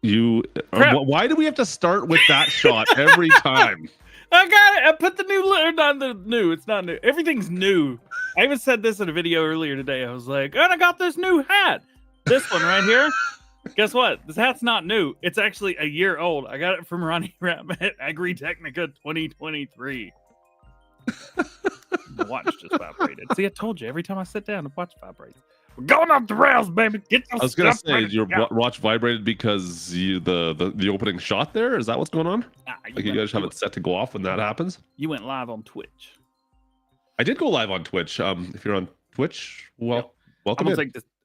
You. Why do we have to start with that shot every time? I got it. I put the new, not the new. It's not new. Everything's new. I even said this in a video earlier today. I was like, and I got this new hat. This one right here. Guess what? This hat's not new. It's actually a year old. I got it from Ronnie Ram at Agritechnica 2023. The watch just vibrated. See, I told you. Every time I sit down, the watch vibrates. We're going off the rails, baby. Get your I was gonna say your watch vibrated because the opening shot there. Is that what's going on? Like you guys have it set to go off when that happens. You went live on Twitch. I did go live on Twitch. If you're on Twitch, welcome.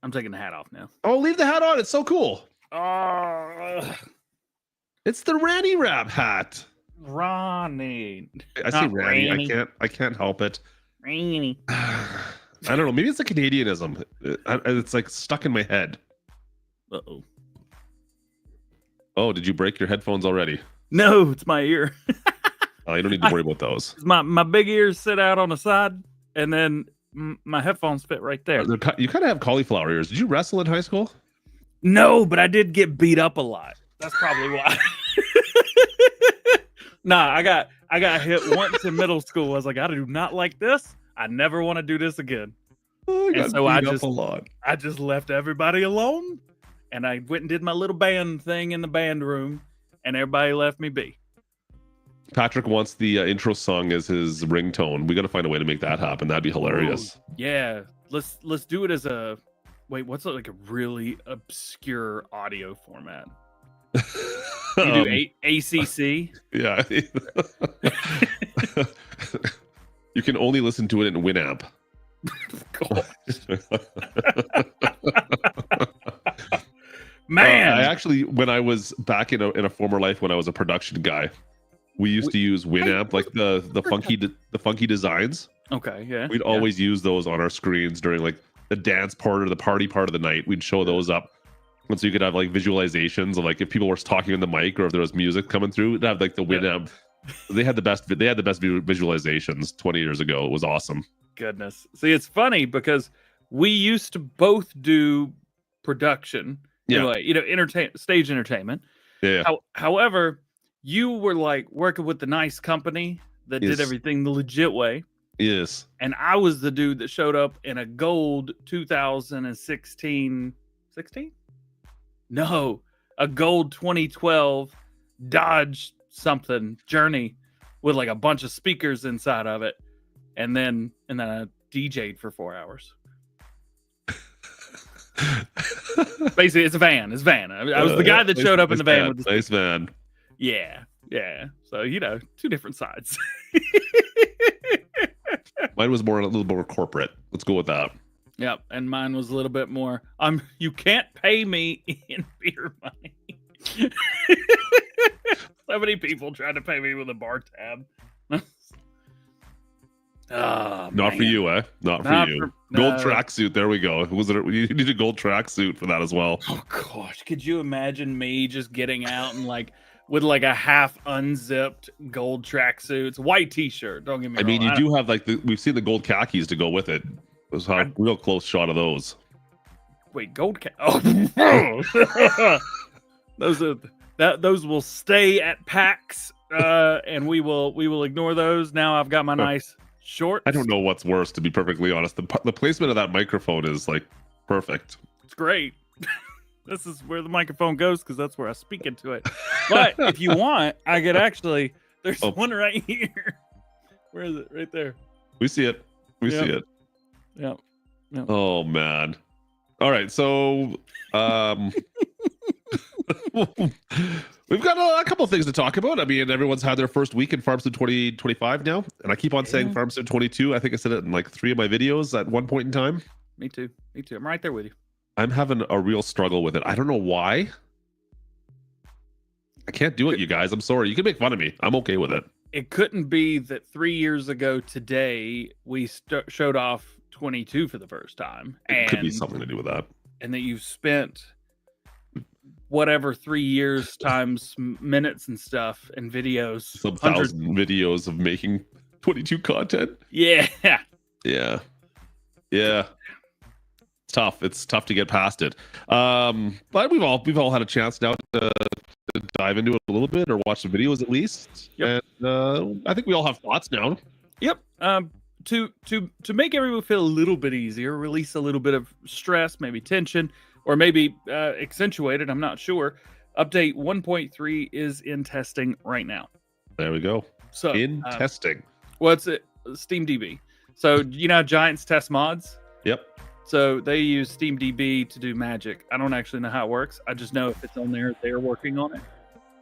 I'm taking the hat off now. Oh, leave the hat on. It's so cool. It's the Ranny Rap hat. Ronnie. I say Ranny. I can't help it. Ranny. I don't know. Maybe it's a Canadianism. It's like stuck in my head. Uh-oh. Oh, did you break your headphones already? No, it's my ear. Oh, you don't need to worry about those. My big ears sit out on the side, and then my headphones fit right there. You kind of have cauliflower ears. Did you wrestle in high school? No, but I did get beat up a lot. That's probably why. Nah, I got hit once in middle school. I was like, I do not like this. I never want to do this again. And so I just left everybody alone, and I went and did my little band thing in the band room, and everybody left me be. Patrick wants the intro song as his ringtone. We got to find a way to make that happen. That'd be hilarious. Ooh, yeah, let's do it as a what's like a really obscure audio format? You do ACC? Yeah. You can only listen to it in Winamp. Man, I actually, when I was back in a former life when I was a production guy, we used to use Winamp, like the funky designs. Okay, yeah. We'd always use those on our screens during like the dance part or the party part of the night. We'd show those up. And so you could have like visualizations of like if people were talking in the mic or if there was music coming through, it'd have like the Winamp. They had the best visualizations 20 years ago. It was awesome. Goodness. See, it's funny because we used to both do production, stage entertainment. Yeah. However, you were like working with the nice company that did everything the legit way. Yes. And I was the dude that showed up in a gold 2016. No, a gold 2012 Dodge something Journey with like a bunch of speakers inside of it, and then I DJ'd for 4 hours. Basically, it's a van. I was the guy that showed up in the van with the nice van. Yeah. So two different sides. Mine was a little more corporate. Let's go with that. Yep, and mine was a little bit more. You can't pay me in beer money. So many people tried to pay me with a bar tab. Not for you, eh? Not for you. Gold tracksuit. There we go. You need a gold tracksuit for that as well. Oh gosh, could you imagine me just getting out and like with like a half unzipped gold tracksuits, white T-shirt? Don't get me wrong. I mean, you do have like we've seen the gold khakis to go with it. It was a real close shot of those. Wait, gold Oh, those will stay at PAX, and we will ignore those. Now I've got my nice shorts. I don't know what's worse, to be perfectly honest. The placement of that microphone is like perfect. It's great. This is where the microphone goes because that's where I speak into it. But if you want, I could actually. There's one right here. Where is it? Right there. We see it. We see it. Yep. Oh man. All right, so we've got a couple of things to talk about. I mean, everyone's had their first week in Farmstead 2025 now, and I keep on saying Farmstead 22. I think I said it in like 3 of my videos at one point in time. Me too. I'm right there with you. I'm having a real struggle with it. I don't know why. I can't do it, you guys. I'm sorry. You can make fun of me. I'm okay with it. It couldn't be that 3 years ago today we showed off 22 for the first time. It could be something to do with that. And that you've spent whatever 3 years times minutes and stuff and videos. Some 1,000 videos of making 22 content. Yeah. It's tough. It's tough to get past it. But we've all had a chance now to dive into it a little bit or watch some videos at least. Yep. And I think we all have thoughts now. Yep. To make everyone feel a little bit easier, release a little bit of stress, maybe tension, or maybe accentuate it. I'm not sure. Update 1.3 is in testing right now. There we go. So in testing. What's it? SteamDB. So you know how Giants test mods? Yep. So they use SteamDB to do magic. I don't actually know how it works. I just know if it's on there, they're working on it.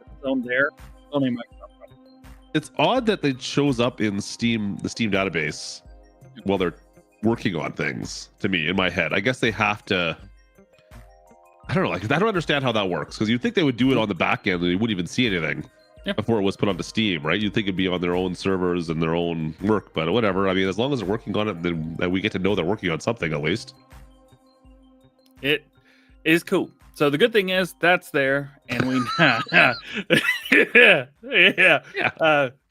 If it's on there, it's only Microsoft. It's odd that it shows up in Steam, the Steam database, while they're working on things. To me, in my head, I guess they have to. I don't know. Like I don't understand how that works because you'd think they would do it on the back end and they wouldn't even see anything before it was put onto Steam, right? You'd think it'd be on their own servers and their own work, but whatever. I mean, as long as they're working on it, then we get to know they're working on something at least. It is cool. So the good thing is that's there, and we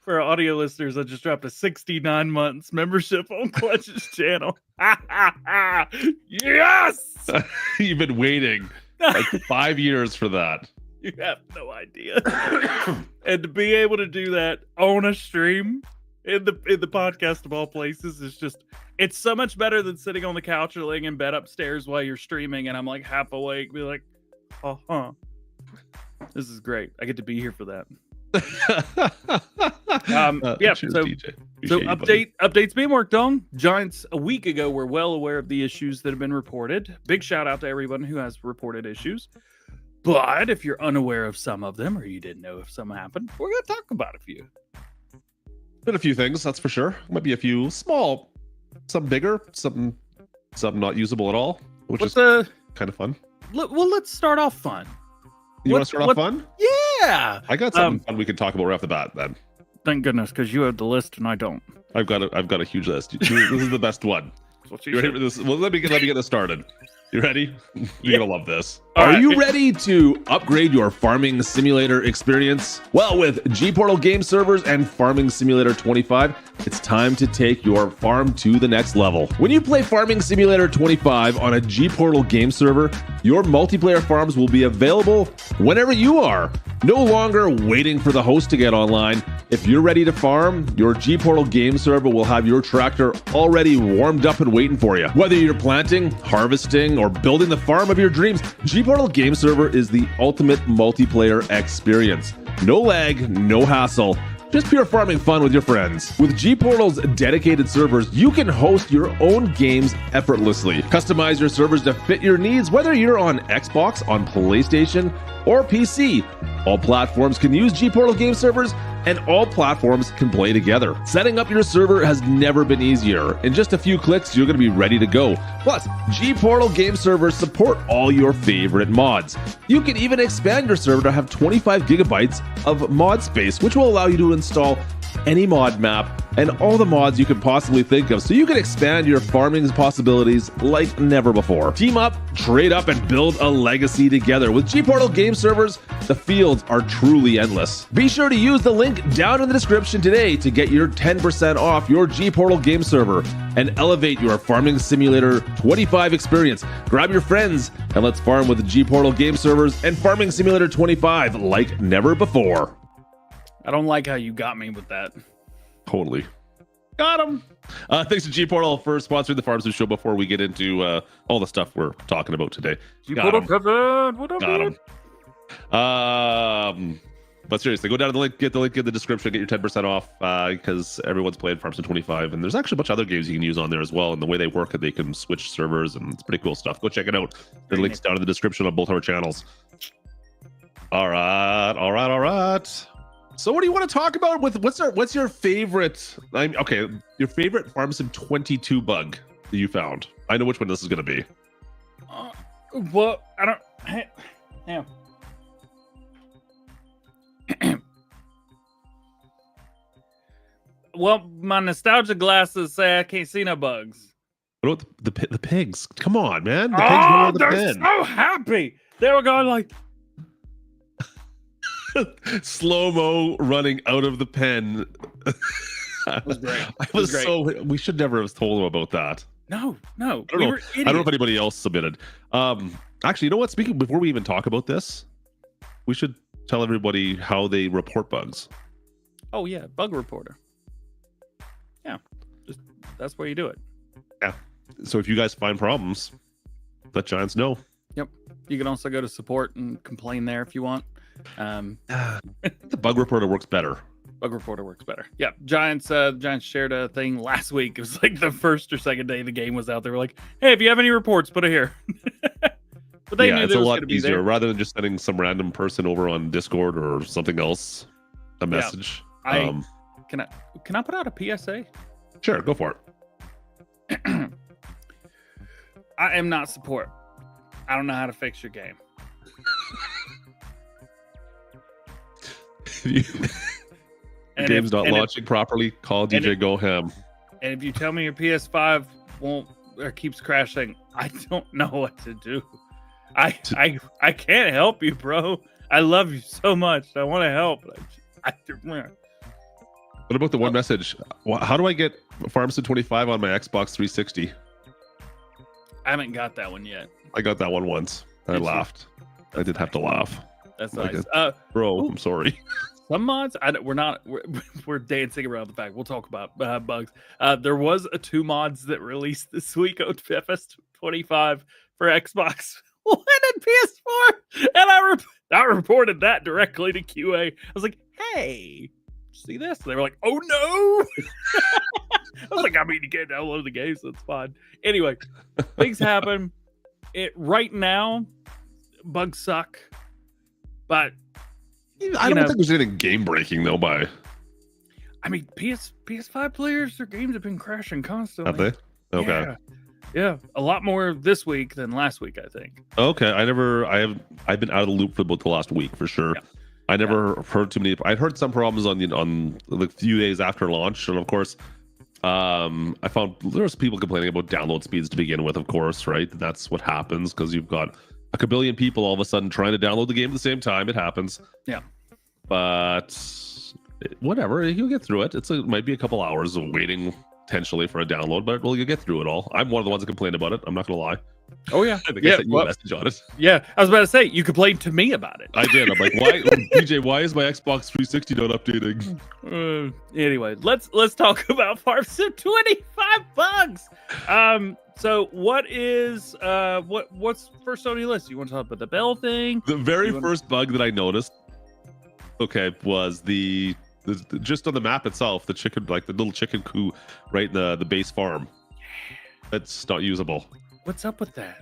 for our audio listeners, I just dropped a 69 months membership on Klutch's channel. Yes, You've been waiting like 5 years for that. You have no idea. And to be able to do that on a stream in the podcast of all places is just, it's so much better than sitting on the couch or laying in bed upstairs while you're streaming and I'm like half awake, be like, this is great. I get to be here for that. Cheers, so DJ. So Appreciate updates being worked on. Giants a week ago were well aware of the issues that have been reported. Big shout out to everyone who has reported issues. But if you're unaware of some of them or you didn't know if some happened, we're going to talk about a few. Been a few things, that's for sure. Might be a few small, some bigger, some not usable at all, which is kind of fun. Well, let's start off fun. You want to start off fun? Yeah. I got something fun we can talk about right off the bat then. Thank goodness, because you have the list and I don't. I've got a huge list. This is the best one. You ready for this? Well, let me get this started. You ready? You're gonna love this. Are you ready to upgrade your farming simulator experience? Well, with GPortal game servers and Farming Simulator 25, it's time to take your farm to the next level. When you play Farming Simulator 25 on a GPortal game server, your multiplayer farms will be available whenever you are. No longer waiting for the host to get online. If you're ready to farm, your GPortal game server will have your tractor already warmed up and waiting for you. Whether you're planting, harvesting, or building the farm of your dreams, GPortal game server is the ultimate multiplayer experience. No lag, no hassle. Just pure farming fun with your friends. With GPortal's dedicated servers, you can host your own games effortlessly. Customize your servers to fit your needs, whether you're on Xbox, on PlayStation, or PC. All platforms can use GPortal game servers, and all platforms can play together. Setting up your server has never been easier. In just a few clicks, you're going to be ready to go. Plus, GPortal game servers support all your favorite mods. You can even expand your server to have 25 gigabytes of mod space, which will allow you to install any mod map and all the mods you could possibly think of, so you can expand your farming possibilities like never before. Team up, trade up, and build a legacy together. With GPortal game servers, the fields are truly endless. Be sure to use the link down in the description today to get your 10% off your GPortal game server and elevate your Farming Simulator 25 experience. Grab your friends and let's farm with GPortal game servers and Farming Simulator 25 like never before. I don't like how you got me with that. Totally. Got him. Thanks to GPortal for sponsoring the Farms Show before we get into all the stuff we're talking about today. Got him. But seriously, go down to the link, get the link in the description, get your 10% off because everyone's playing Farms 25, and there's actually a bunch of other games you can use on there as well, and the way they work, they can switch servers, and it's pretty cool stuff. Go check it out. The link's down in the description on both our channels. All right. So what do you want to talk about with what's your favorite your favorite Farm Sim 22 bug that you found? I know which one this is going to be. Well, I don't. Yeah. Well, my nostalgia glasses say I can't see no bugs. What about the pigs? Come on, man. The pigs run they're the pen. so happy. They were going like slow-mo running out of the pen. It was great. We should never have told them about that. No. I don't We know. were I don't know if idiots. anybody else submitted. Actually, you know what? Speaking before we even talk about this, we should tell everybody how they report bugs. Oh yeah, bug reporter. Yeah, just that's where you do it. So if you guys find problems, let Giants know. Yep. You can also go to support and complain there if you want. The bug reporter works better. Bug reporter works better. Yeah, Giants shared a thing last week. It was like the first or second day the game was out. They were like, "Hey, if you have any reports, put it here." But they knew it's there a was lot going to be easier there. rather than just sending some random person over on Discord or something else a message. Can I put out a PSA? Sure, go for it. I am not support. I don't know how to fix your game. The game's not launching properly. Call DJ Go Ham. And if you tell me your PS5 won't or keeps crashing, I don't know what to do. I can't help you, bro. I love you so much. I want to help. What about the one message? How do I get Farmstead 25 on my Xbox 360? I haven't got that one yet. I got that one once. I laughed. I did have to laugh. That's Like nice. Bro, ooh. I'm sorry. Some mods, we're dancing around the fact. We'll talk about bugs. There was 2 mods that released this week on FS25 for Xbox One and PS4, and I reported that directly to QA. I was like, "Hey, see this?" They were like, "Oh no!" I was like, "I mean, you can't download the game, so it's fine." Anyway, things happen. Right now, bugs suck, but. I don't think there's anything game breaking though. I mean, PS5 players, their games have been crashing constantly. Have they? Okay. Yeah, a lot more this week than last week, I think. Okay. I've been out of the loop for about the last week for sure. Yeah. I never heard too many. I'd heard some problems on the few days after launch, and of course, I found there was people complaining about download speeds to begin with. Of course, right? That's what happens because you've got a kabillion people all of a sudden trying to download the game at the same time. It happens. Yeah. But whatever, you'll get through it. It might be a couple hours of waiting potentially for a download, but you'll get through it all. I'm one of the ones that complained about it. I'm not gonna lie. Oh yeah. I think I sent you a message on it. Yeah, I was about to say you complained to me about it. I did. I'm like, why, DJ? Why is my Xbox 360 not updating? Anyway, let's talk about Farmstead 25 bugs. So what's first on your list? You want to talk about the bell thing? The very first bug that I noticed, was the just on the map itself, the chicken, like the little chicken coop right in the base farm. That's not usable. What's up with that?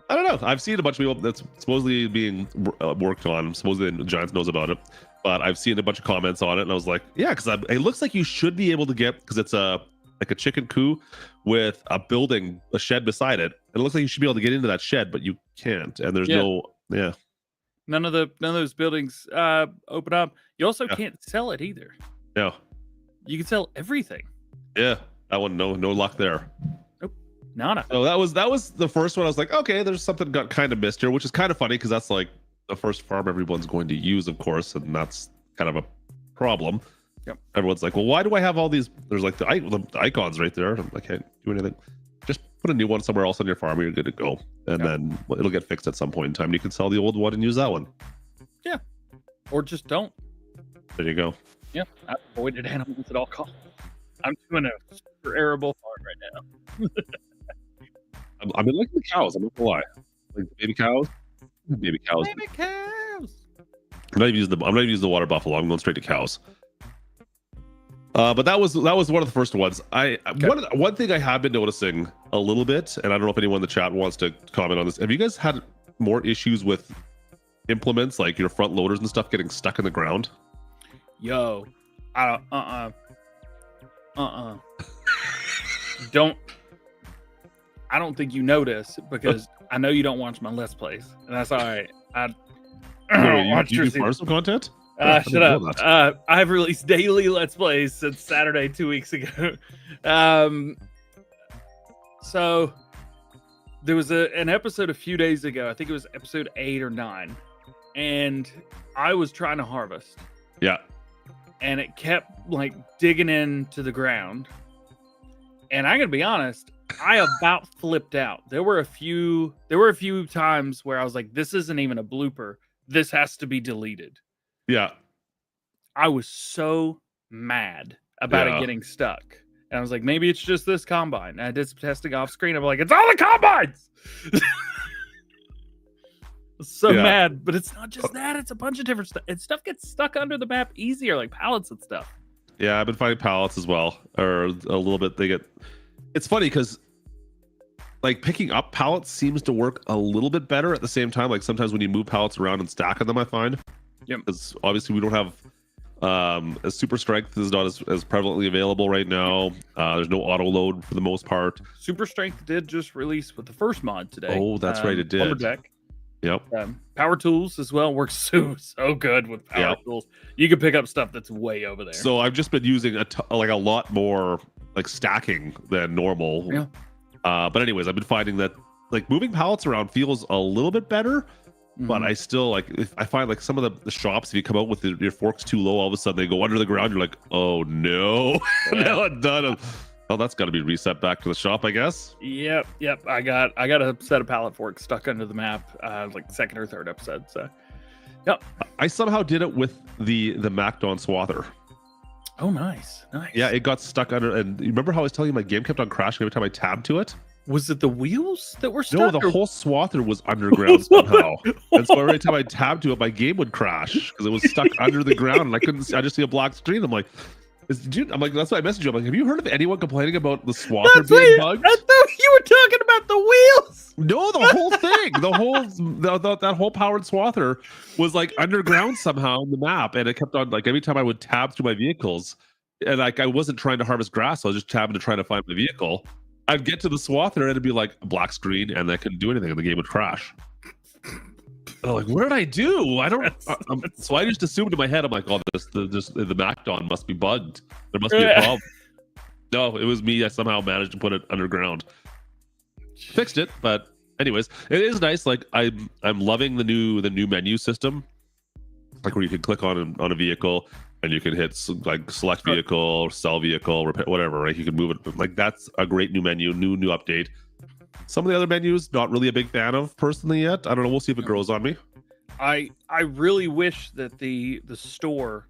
I don't know. I've seen a bunch of people that's supposedly being worked on. Supposedly the Giants knows about it, but I've seen a bunch of comments on it, and I was like, yeah, because it looks like you should be able to get, because it's like a chicken coop with a building, a shed beside it. It looks like you should be able to get into that shed, but you can't. And there's none of those buildings open up. You also can't sell it either. No. You can sell everything. Yeah, that one, no luck there. Nope, nada. So that was the first one. I was like, okay, there's something got kind of missed here, which is kind of funny because that's like the first farm everyone's going to use, of course, and that's kind of a problem. Yep. Everyone's like, well, why do I have all these? There's like the icons right there. I can't do anything. Just put a new one somewhere else on your farm, you're good to go, and then it'll get fixed at some point in time. You can sell the old one and use that one. Yeah, or just don't. There you go. Yeah, I've avoided animals at all costs. I'm doing a super arable farm right now. I've been liking the cows. I'm not gonna lie. Like baby cows. Baby cows. I'm not even using the water buffalo. I'm going straight to cows. But that was one of the first ones. One thing I have been noticing a little bit, and I don't know if anyone in the chat wants to comment on this. Have you guys had more issues with implements like your front loaders and stuff getting stuck in the ground? Yo, I don't think you notice because I know you don't watch my Let's Plays, and that's all right. You do farm content? Shut up. I've released daily Let's Plays since Saturday 2 weeks ago. So there was an episode a few days ago. I think it was episode 8 or 9, and I was trying to harvest. Yeah. And it kept like digging into the ground. And I gotta be honest, I about flipped out. There were a few times where I was like, this isn't even a blooper. This has to be deleted. Yeah. I was so mad about it getting stuck. And I was like, maybe it's just this combine. And I did some testing off screen. I'm like, it's all the combines. So mad, but it's not just that. It's a bunch of different stuff. And stuff gets stuck under the map easier, like pallets and stuff. Yeah, I've been finding pallets as well, or a little bit. It's funny because like picking up pallets seems to work a little bit better at the same time. Like sometimes when you move pallets around and stacking them, I find. Yep. Because obviously we don't have a super strength is not as prevalently available right now. There's no auto load for the most part. Super strength did just release with the first mod today. Oh, that's right, it did. Lumberjack. Yep. Power tools as well works so good with power tools. You can pick up stuff that's way over there. So I've just been using a lot more like stacking than normal. Yeah. But anyways, I've been finding that like moving pallets around feels a little bit better. But I still I find like some of the shops, if you come out with your forks too low, all of a sudden they go under the ground. You're like, oh no, now it's done. Oh, that's got to be reset back to the shop, I guess. Yep. I got a set of pallet forks stuck under the map, like second or third episode. So, yep. I somehow did it with the MacDon swather. Oh, nice. Yeah, it got stuck under. And you remember how I was telling you my game kept on crashing every time I tabbed to it? Was it the wheels that were stuck? No, the whole swather was underground somehow. And so every time I tabbed to it, my game would crash because it was stuck under the ground, and I just see a black screen. I'm like, that's why I messaged you. I'm like, have you heard of anyone complaining about the swather being bugged? I thought you were talking about the wheels. No, the whole thing, that whole powered swather was like underground somehow in the map, and it kept on like every time I would tab through my vehicles, and like I wasn't trying to harvest grass, I was just tabbing to try to find my vehicle. I'd get to the swather and it'd be like a black screen, and I couldn't do anything, and the game would crash. And I'm like, what did I do? I don't. So I just assumed in my head, I'm like, oh, the MacDon must be bugged. There must be a problem. No, it was me. I somehow managed to put it underground. Fixed it, but anyways, it is nice. Like I'm loving the new menu system, like where you can click on a vehicle and you can hit like select vehicle, sell vehicle, repair, whatever. Right? You can move it. Like that's a great new menu, new update. Some of the other menus, not really a big fan of personally yet. I don't know. We'll see if it grows on me. I really wish that the store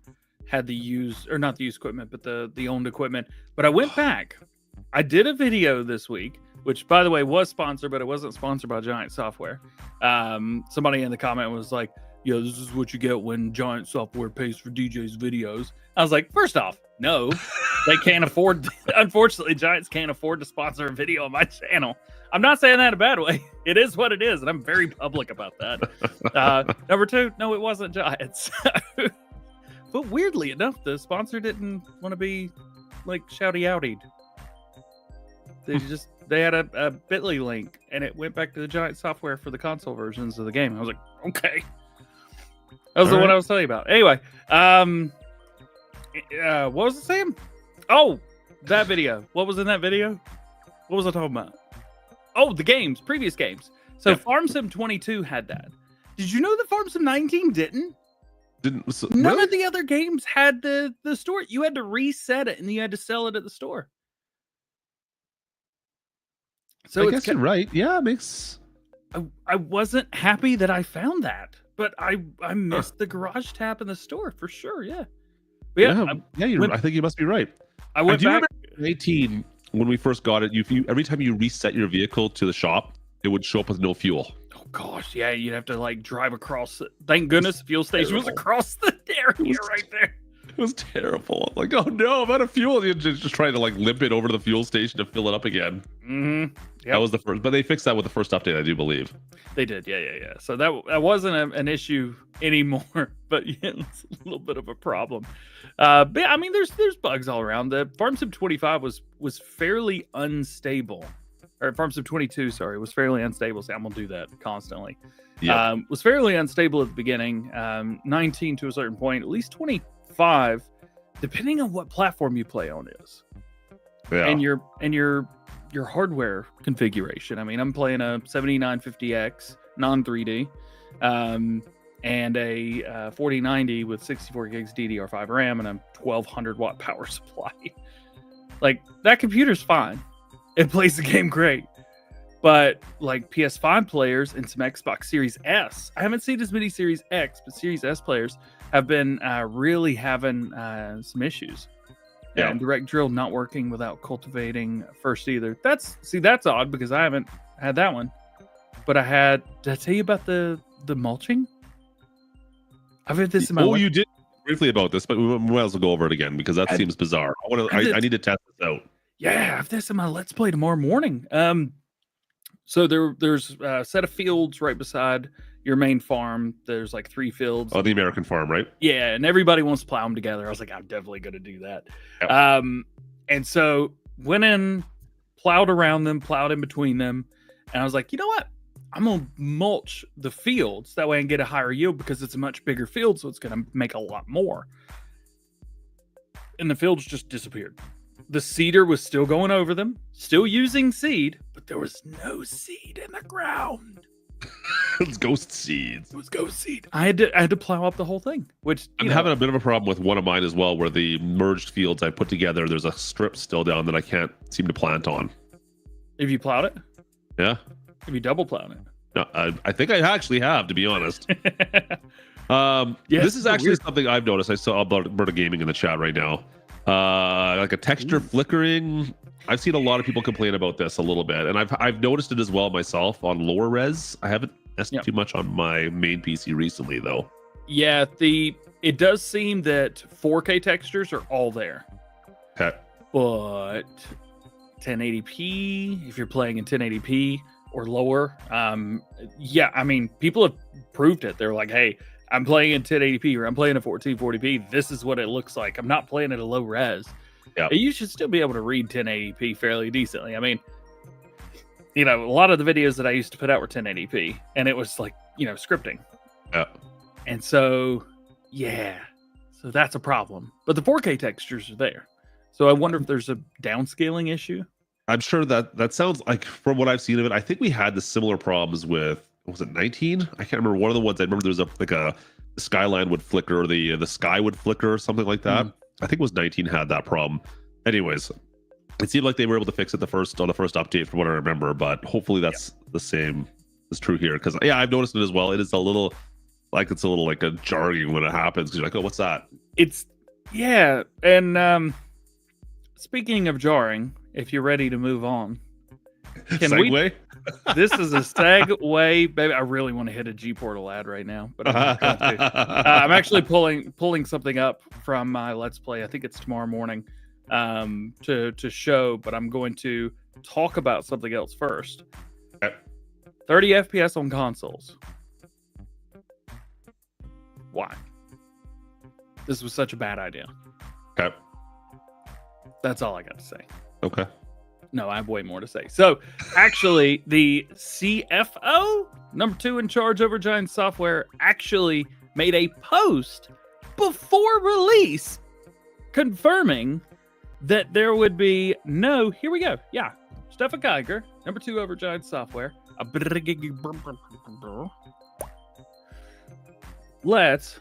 had the used, or not the used equipment, but the owned equipment. But I went back. I did a video this week, which by the way was sponsored, but it wasn't sponsored by Giant Software. Somebody in the comment was like, "Yo, this is what you get when Giant Software pays for DJ's videos." I was like, first off, no, they can't afford. Unfortunately, Giants can't afford to sponsor a video on my channel. I'm not saying that in a bad way. It is what it is, and I'm very public about that. Number two, no, it wasn't Giants. But weirdly enough, the sponsor didn't want to be like shouty-outied. They had a Bitly link, and it went back to the Giant Software for the console versions of the game. I was like, okay. That was the one I was telling you about. Anyway, what was it saying? Oh, that video. What was in that video? What was I talking about? Oh, the games, previous games. So Farm Sim 22 had that. Did you know that Farm Sim 19 didn't? None of the other games had the store. You had to reset it, and you had to sell it at the store. So I guess you're right. Yeah, it makes. I wasn't happy that I found that, but I missed the garage tap in the store for sure. Yeah. But I think you must be right. I went back. Remember 18 when we first got it. Every time you reset your vehicle to the shop, it would show up with no fuel. Oh gosh, yeah, you'd have to like drive across. Thank goodness the fuel station was across the area right there. It was terrible. I'm like, oh no, I'm out of fuel. You're just trying to like limp it over to the fuel station to fill it up again. Mm-hmm. Yep. That was the first, but they fixed that with the first update, I do believe. They did, yeah. So that wasn't an issue anymore, but yeah, it's a little bit of a problem. But I mean, there's bugs all around. The Farm Sim 25 was fairly unstable, or Farm Sim 22, sorry, was fairly unstable. So I'm gonna do that constantly. Yeah. Was fairly unstable at the beginning. 19 to a certain point, at least 25, depending on what platform you play on is. Yeah. And your hardware configuration. I mean, I'm playing a 7950X non 3D, and a 4090 with 64 gigs DDR5 RAM and a 1200 watt power supply. Like that computer's fine. It plays the game great. But like PS5 players and some Xbox Series S, I haven't seen as many Series X, but Series S players have been really having some issues. Yeah. And direct drill not working without cultivating first either. That's odd because I haven't had that one. But did I tell you about the mulching? I've had this in my you did briefly about this, but we might as well go over it again because that seems bizarre. I need to test this out. Yeah, I have this in my Let's Play tomorrow morning. So there's a set of fields right beside your main farm. There's like 3 fields. Oh, the American farm, right? Yeah, and everybody wants to plow them together. I was like, I'm definitely going to do that. Yep. And so went in, plowed around them, plowed in between them. And I was like, you know what? I'm going to mulch the fields. That way I can get a higher yield because it's a much bigger field. So it's going to make a lot more. And the fields just disappeared. The seeder was still going over them, still using seed, but there was no seed in the ground. It's ghost seeds. It was ghost seed. I had to plow up the whole thing, which I'm having a bit of a problem with one of mine as well, where the merged fields I put together, there's a strip still down that I can't seem to plant on. Have you plowed it? Yeah. Have you double plowed it? No, I think I actually have, to be honest. Yeah, this is actually weird. something I've noticed. I saw Alberta Gaming in the chat right now. Like a texture flickering. I've seen a lot of people complain about this a little bit, and I've noticed it as well myself on lower res. I haven't messed too much on my main PC recently, though. Yeah, it does seem that 4K textures are all there, Okay. but 1080p, if you're playing in 1080p or lower, yeah, I mean, people have proved it. They're like, hey, I'm playing in 1080p or I'm playing in 1440p. This is what it looks like. I'm not playing at a low res. Yeah. You should still be able to read 1080p fairly decently. I mean, a lot of the videos that I used to put out were 1080p, and it was like, scripting. Yeah. And so, yeah, so that's a problem. But the 4K textures are there. So I wonder if there's a downscaling issue. I'm sure that sounds like, from what I've seen of it, I think we had the similar problems with, was it 19? I can't remember. One of the ones I remember, there was the skyline would flicker, or the sky would flicker or something like that. I think it was 19 had that problem. Anyways, it seemed like they were able to fix it on the first update from what I remember, but hopefully that's the same is true here. Because yeah, I've noticed it as well. It is a little like a jarring when it happens, because you're like, oh, what's that? Yeah. And speaking of jarring, if you're ready to move on, Segue? This is a segue, baby. I really want to hit a GPortal ad right now, but I'm not going to. I'm actually pulling something up from my Let's Play. I think it's tomorrow morning to show, but I'm going to talk about something else first. Okay. 30 FPS on consoles. Why? This was such a bad idea. Okay. That's all I got to say. Okay. No, I have way more to say. So, actually, the CFO, number 2 in charge over Giant Software, actually made a post before release confirming that there would be no, here we go. Yeah, Stefan Geiger, number 2 over Giant Software. Let's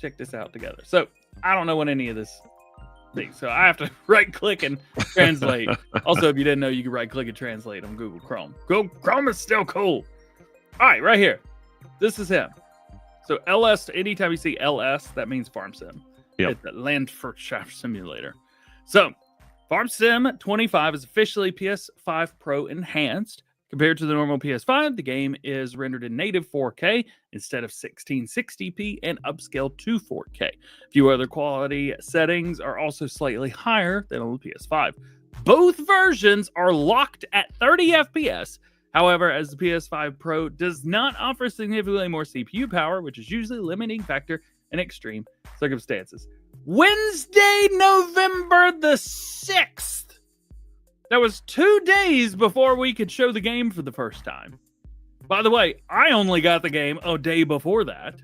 check this out together. So, I don't know what any of this thing, so I have to right click and translate. Also, if you didn't know, you can right click and translate on Google Chrome. Google Chrome is still cool. All right, right here. This is him. So LS, anytime you see LS, that means Farm Sim. Yep. It's a Landwirtschaft Simulator. So Farm Sim 25 is officially PS5 Pro enhanced. Compared to the normal PS5, the game is rendered in native 4K instead of 1660p and upscaled to 4K. A few other quality settings are also slightly higher than on the PS5. Both versions are locked at 30 FPS. However, as the PS5 Pro does not offer significantly more CPU power, which is usually a limiting factor in extreme circumstances. Wednesday, November the 6th. That was 2 days before we could show the game for the first time. By the way, I only got the game a day before that.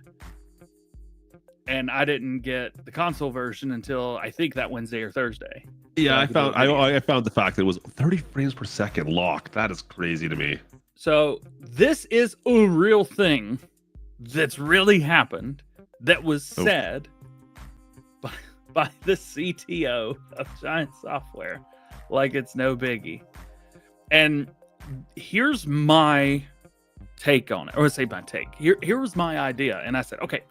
And I didn't get the console version until I think that Wednesday or Thursday. Yeah, I found the fact that it was 30 frames per second locked. That is crazy to me. So this is a real thing that's really happened, that was said by the CTO of Giant Software like it's no biggie. And here's my take on it, or say my take. Here was my idea, and I said, okay.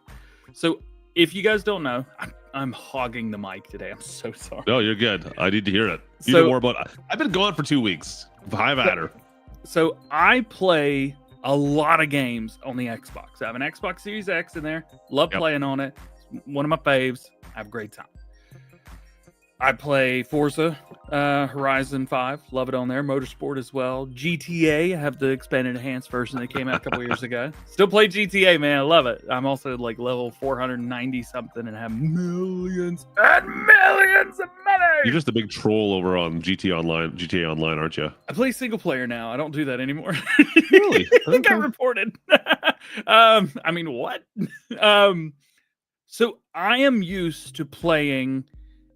So if you guys don't know, I'm hogging the mic today. I'm so sorry. No, you're good. I need to hear it. You So- know more about. I've been gone for 2 weeks. High matter. So I play a lot of games on the Xbox. I have an Xbox Series X in there. Love Yep. playing on it. It's one of my faves. I have a great time. I play Forza Horizon 5. Love it on there. Motorsport as well. GTA. I have the expanded enhanced version that came out a couple years ago. Still play GTA, man. I love it. I'm also like level 490 something and have millions and millions of money. You're just a big troll over on GTA Online, aren't you? I play single player now. I don't do that anymore. Really? I got Okay. reported. I mean, what? So I am used to playing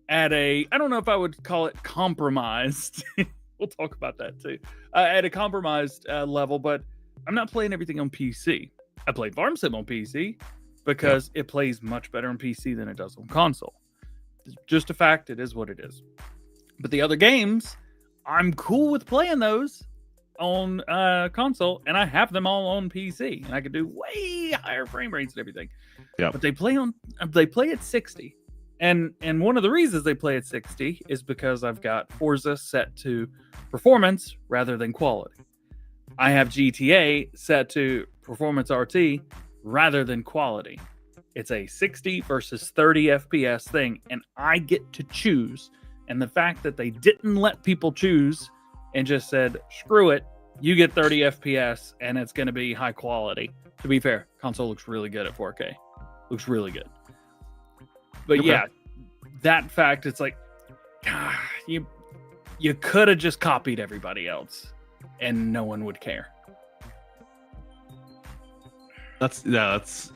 at I don't know if I would call it compromised. We'll talk about that too. At a compromised level, but I'm not playing everything on PC. I play Farm Sim on PC because it plays much better on PC than it does on console. It's just a fact. It is what it is. But the other games, I'm cool with playing those on console, and I have them all on PC, and I can do way higher frame rates and everything. Yeah. But they play at 60. And one of the reasons they play at 60 is because I've got Forza set to performance rather than quality. I have GTA set to performance RT rather than quality. It's a 60 versus 30 FPS thing, and I get to choose. And the fact that they didn't let people choose and just said, screw it, you get 30 FPS and it's going to be high quality. To be fair, console looks really good at 4K. Looks really good. But Okay. yeah, that fact, it's like, God, you could have just copied everybody else and no one would care. That's.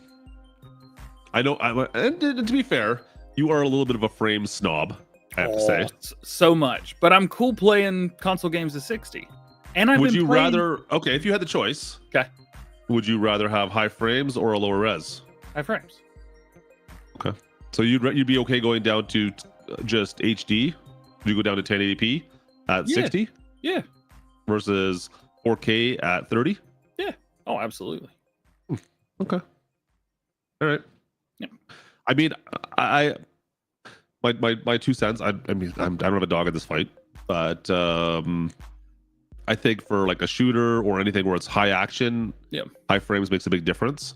I know. And to be fair, you are a little bit of a frame snob. I have to say. So much. But I'm cool playing console games at 60. And I've Would been you playing... rather? Okay, if you had the choice. Okay. Would you rather have high frames or a lower res? high frames. So you'd be okay going down to just HD? Would you go down to 1080p at Yeah. 60 Yeah. versus 4K at 30? Oh, absolutely. Okay. All right. Yep. I mean, my 2 cents. I mean, I don't have a dog in this fight, but I think for like a shooter or anything where it's high action, high frames makes a big difference.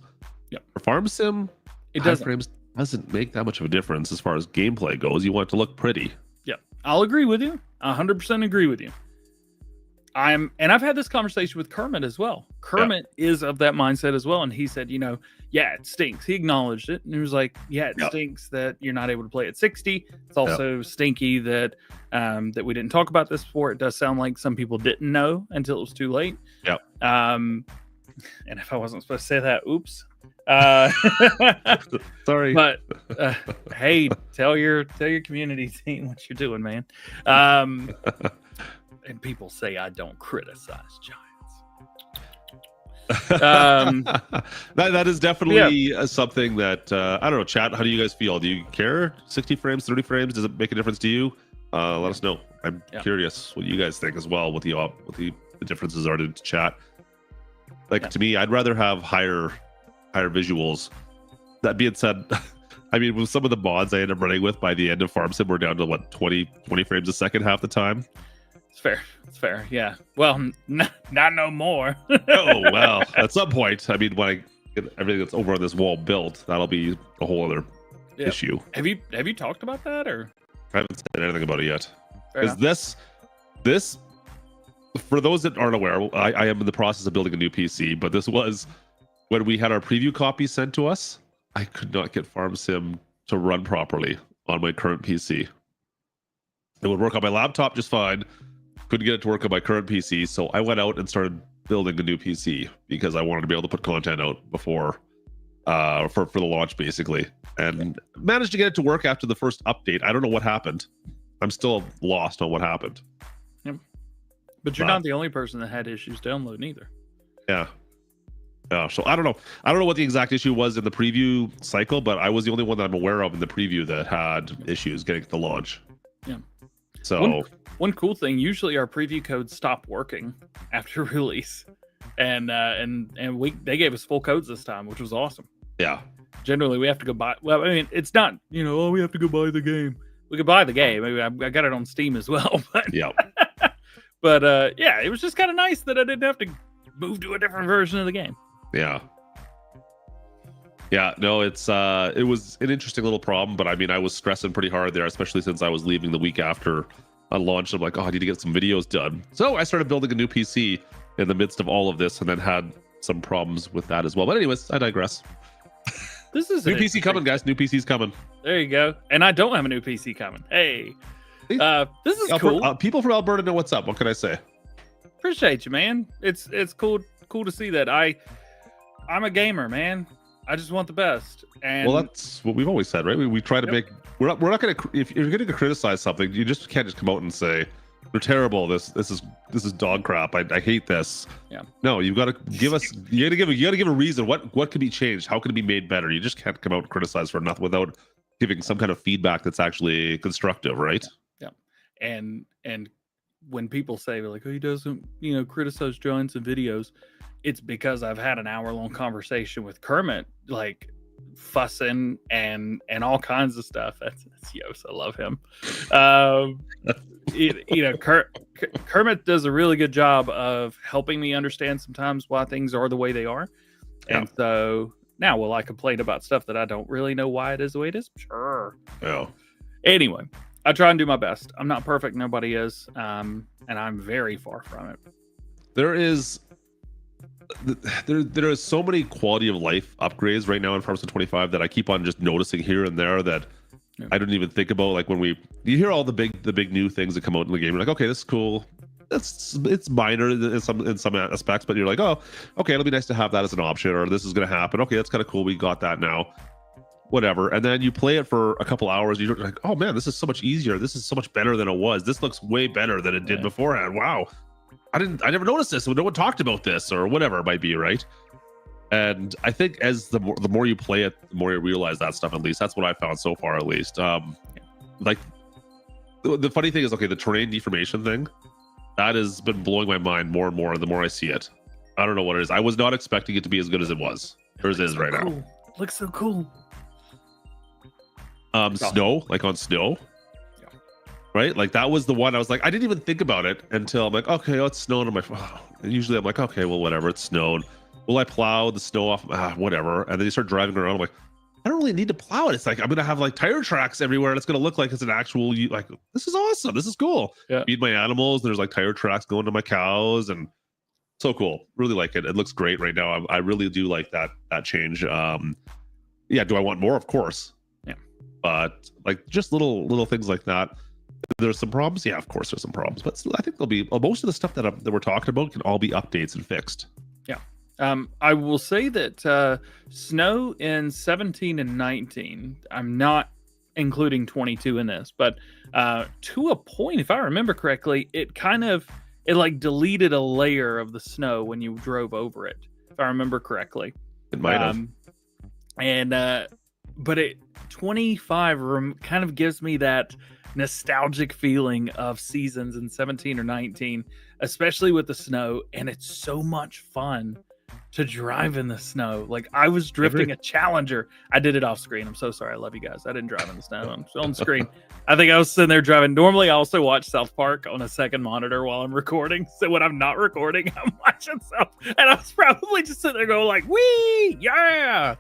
For farm sim, It high doesn't. frames doesn't make that much of a difference as far as gameplay goes. You want it to look pretty. I'll agree with you. 100% agree with you. I've had this conversation with Kermit as well. Kermit is of that mindset as well. And he said, yeah, it stinks. He acknowledged it. And he was like, yeah, it stinks that you're not able to play at 60. It's also stinky that that we didn't talk about this before. It does sound like some people didn't know until it was too late. Yep. And if I wasn't supposed to say that, oops. Sorry. But hey, tell your community team what you're doing, man. And people say I don't criticize giants. That is definitely something that I don't know. Chat, how do you guys feel? Do you care? 60 frames, 30 frames? Does it make a difference to you? Let us know. I'm curious what you guys think as well. What the differences are to chat. Like to me, I'd rather have higher visuals. That being said, I mean, with some of the mods I end up running with by the end of Farm Sim, we're down to what 20 frames a second half the time. It's fair. Yeah. Well, not no more. Oh well, at some point, I mean, when I get everything that's over on this wall built, that'll be a whole other issue. Have you talked about that or? I haven't said anything about it yet. Fair Because this, for those that aren't aware, I am in the process of building a new PC, but this was when we had our preview copy sent to us. I could not get Farm Sim to run properly on my current PC. It would work on my laptop just fine. Couldn't get it to work on my current PC, so I went out and started building a new PC because I wanted to be able to put content out before for the launch, basically, and managed to get it to work after the first update. I don't know what happened. I'm still lost on what happened. But you're not the only person that had issues downloading either. Yeah. So I don't know. I don't know what the exact issue was in the preview cycle, but I was the only one that I'm aware of in the preview that had issues getting to the launch. So one cool thing, usually our preview codes stop working after release, and they gave us full codes this time, which was awesome. yeah. Generally, we have to go buy. Well, I mean, it's not we have to go buy the game. We could buy the game. I got it on Steam as well, but Yeah. but yeah, it was just kind of nice that I didn't have to move to a different version of the game. Yeah. Yeah, no, it was an interesting little problem, but I mean, I was stressing pretty hard there, especially since I was leaving the week after on launch. I'm like, oh, I need to get some videos done. So I started building a new PC in the midst of all of this, and then had some problems with that as well. But anyways, I digress. This is New PC coming, guys. New PC's coming. There you go. And I don't have a new PC coming. Hey, this is cool. People from Alberta know what's up. What can I say? Appreciate you, man. It's cool to see that. I'm a gamer, man. I just want the best. And well, that's what we've always said, right? We try to make. We're not going to. If you're going to criticize something, you just can't just come out and say they're terrible. This is dog crap. I hate this. Yeah. No, you got to give us. You got to give a reason. What could be changed? How can it be made better? You just can't come out and criticize for nothing without giving some kind of feedback that's actually constructive, right? Yeah. And when people say like, oh, he doesn't, criticize giants and videos, it's because I've had an hour-long conversation with Kermit, like fussing and all kinds of stuff. That's Yos. I love him. Kermit does a really good job of helping me understand sometimes why things are the way they are. Yeah. And so now, will I complain about stuff that I don't really know why it is the way it is? Sure. Yeah. Anyway, I try and do my best. I'm not perfect. Nobody is. And I'm very far from it. There is so many quality of life upgrades right now in Farmstead 25 that I keep on just noticing here and there that I don't even think about. Like when you hear all the big new things that come out in the game, you're like, okay, this is cool. It's minor in some aspects, but you're like, oh, okay, it'll be nice to have that as an option, or this is going to happen. Okay, that's kind of cool. We got that now. Whatever. And then you play it for a couple hours. You're like, oh man, this is so much easier. This is so much better than it was. This looks way better than it did beforehand. Wow. I never noticed this. No one talked about this, or whatever it might be, right? And I think as the more you play it, the more you realize that stuff. At least that's what I found so far. At least, like the funny thing is, okay, the terrain deformation thing that has been blowing my mind more and more the more I see it. I don't know what it is. I was not expecting it to be as good as it was, or as it is right now. Looks so cool. Snow, like on snow. Right, like that was the one I was like, I didn't even think about it until I'm like, okay, oh, it's snowing on my phone. And usually I'm like, okay, well, whatever, it's snowed. Will I plow the snow off? Whatever. And then you start driving around. I'm like, I don't really need to plow it. It's like I'm gonna have like tire tracks everywhere, and it's gonna look like it's an actual. Like this is awesome. This is cool. Yeah. Feed my animals. And there's like tire tracks going to my cows, and so cool. Really like it. It looks great right now. I really do like that change. Yeah. Do I want more? Of course. Yeah. But like just little things like that. There's some problems. Yeah, of course there's some problems, but I think there'll be most of the stuff that we're talking about can all be updates and fixed. Yeah. I will say that snow in 17 and 19, I'm not including 22 in this, but to a point, if I remember correctly, it like deleted a layer of the snow when you drove over it, if I remember correctly. It might have. But 25 kind of gives me that nostalgic feeling of seasons in 17 or 19, especially with the snow, and it's so much fun to drive in the snow. Like I was drifting a Challenger. I did it off screen. I'm so sorry. I love you guys. I didn't drive in the snow. I'm on screen. I think I was sitting there driving. Normally I also watch South Park on a second monitor while I'm recording. So when I'm not recording, I'm watching South, and I was probably just sitting there going like, wee, yeah.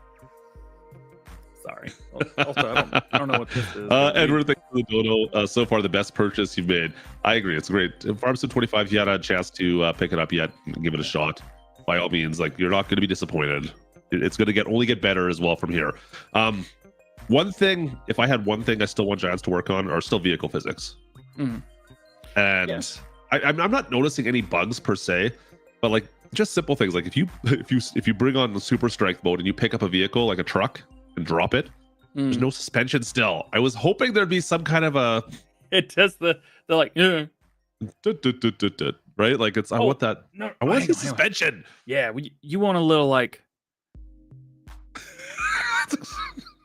Sorry. Also, I don't know what this is. Edward, thanks for the dono. So far, the best purchase you've made. I agree. It's great. Farmstead 25, if you had a chance to pick it up yet, give it a shot. By all means, like you're not going to be disappointed. It's going to only get better as well from here. One thing, if I had one thing I still want Giants to work on, are still vehicle physics. Mm. And yes. I'm not noticing any bugs per se, but like just simple things. Like if you bring on the super strength mode and you pick up a vehicle like a truck and drop it, there's no suspension still. I was hoping there'd be some kind of a it does they're like yeah. Right, like it's I want that. No, I want the suspension. Yeah, you want a little like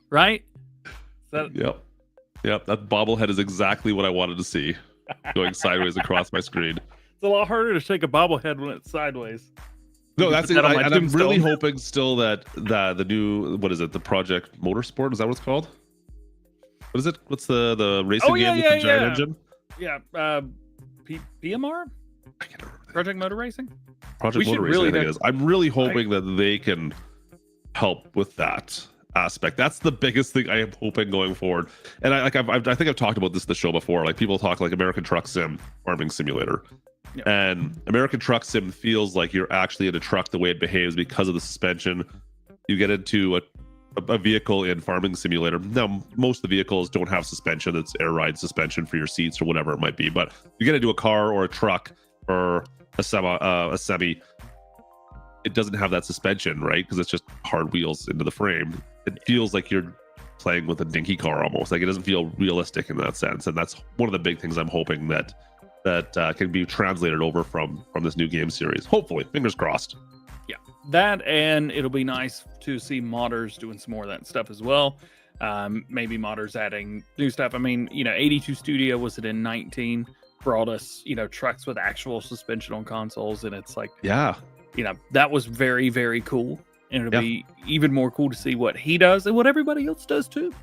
right. Yep, that bobblehead is exactly what I wanted to see. going sideways across my screen. It's a lot harder to shake a bobblehead when it's sideways. No, that's it. Put that on my And I'm really tombstone. hoping still that the new, what is it? The Project Motorsport? Is that what it's called? What is it? What's the racing game with the giant engine? Yeah, PMR? I can't remember. Project Motor Racing? Project We should Motor Racing, really I think it is. I'm really hoping that they can help with that aspect. That's the biggest thing I am hoping going forward. And I think I've talked about this in the show before. Like people talk like American Truck Sim, farming simulator. Yeah. And American Truck Sim feels like you're actually in a truck the way it behaves because of the suspension. You get into a vehicle in farming simulator. Now, most of the vehicles don't have suspension. It's air ride suspension for your seats or whatever it might be. But you get into a car or a truck or a semi, it doesn't have that suspension, right? Because it's just hard wheels into the frame. It feels like you're playing with a dinky car almost. Like it doesn't feel realistic in that sense. And that's one of the big things I'm hoping that can be translated over from this new game series. Hopefully, fingers crossed. Yeah, that, and it'll be nice to see modders doing some more of that stuff as well. Maybe modders adding new stuff. I mean, 82 Studio, was it in 19, brought us, trucks with actual suspension on consoles, and it's like, Yeah. that was very, very cool. And it'll Yeah. be even more cool to see what he does and what everybody else does too.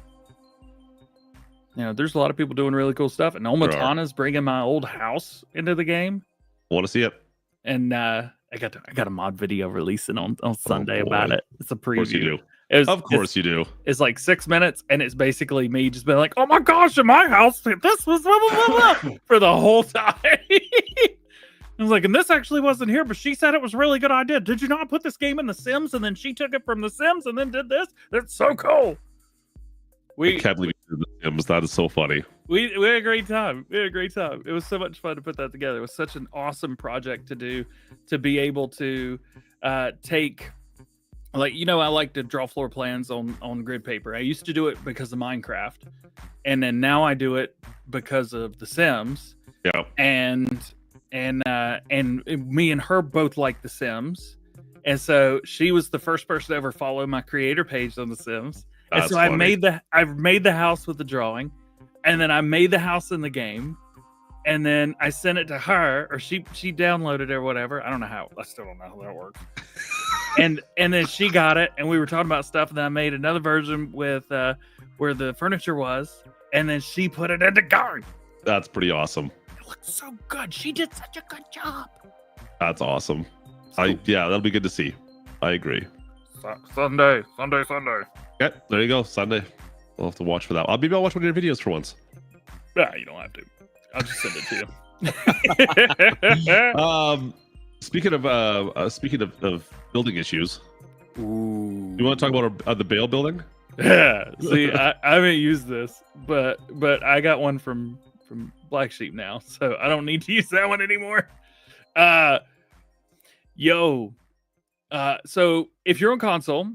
There's a lot of people doing really cool stuff, and Omatana's bringing my old house into the game. Want to see it? And I got a mod video releasing on Sunday about boy. it. It's a Of course you preview. do. Of course you do. It's like 6 minutes, and it's basically me just being like, "Oh my gosh, in my house, this was blah, blah, blah, blah," for the whole time. I was like, and this actually wasn't here, but she said it was a really good idea. Did you not put this game in The Sims, and then she took it from The Sims and then did this? That's so cool. I can't believe you did the Sims. That is so funny. We had a great time. It was so much fun to put that together. It was such an awesome project to do, to be able to take, like, I like to draw floor plans on grid paper. I used to do it because of Minecraft, and then now I do it because of The Sims. Yeah. And me and her both like The Sims, and so she was the first person to ever follow my creator page on The Sims. And That's so funny. I've made the house with the drawing, and then I made the house in the game, and then I sent it to her, or she downloaded it or whatever. I don't know how. I still don't know how that works. and then she got it, and we were talking about stuff, and then I made another version with where the furniture was, and then she put it in the garden. That's pretty awesome. It looks so good. She did such a good job. That's awesome. That'll be good to see. I agree. Sunday. Okay, there you go. Sunday. We'll have to watch for that. Maybe I'll watch one of your videos for once. Nah, you don't have to. I'll just send it to you. Speaking of building issues, Ooh. you want to talk about the Bale building? Yeah. See, I haven't used this, but I got one from Black Sheep now, so I don't need to use that one anymore. So if you're on console,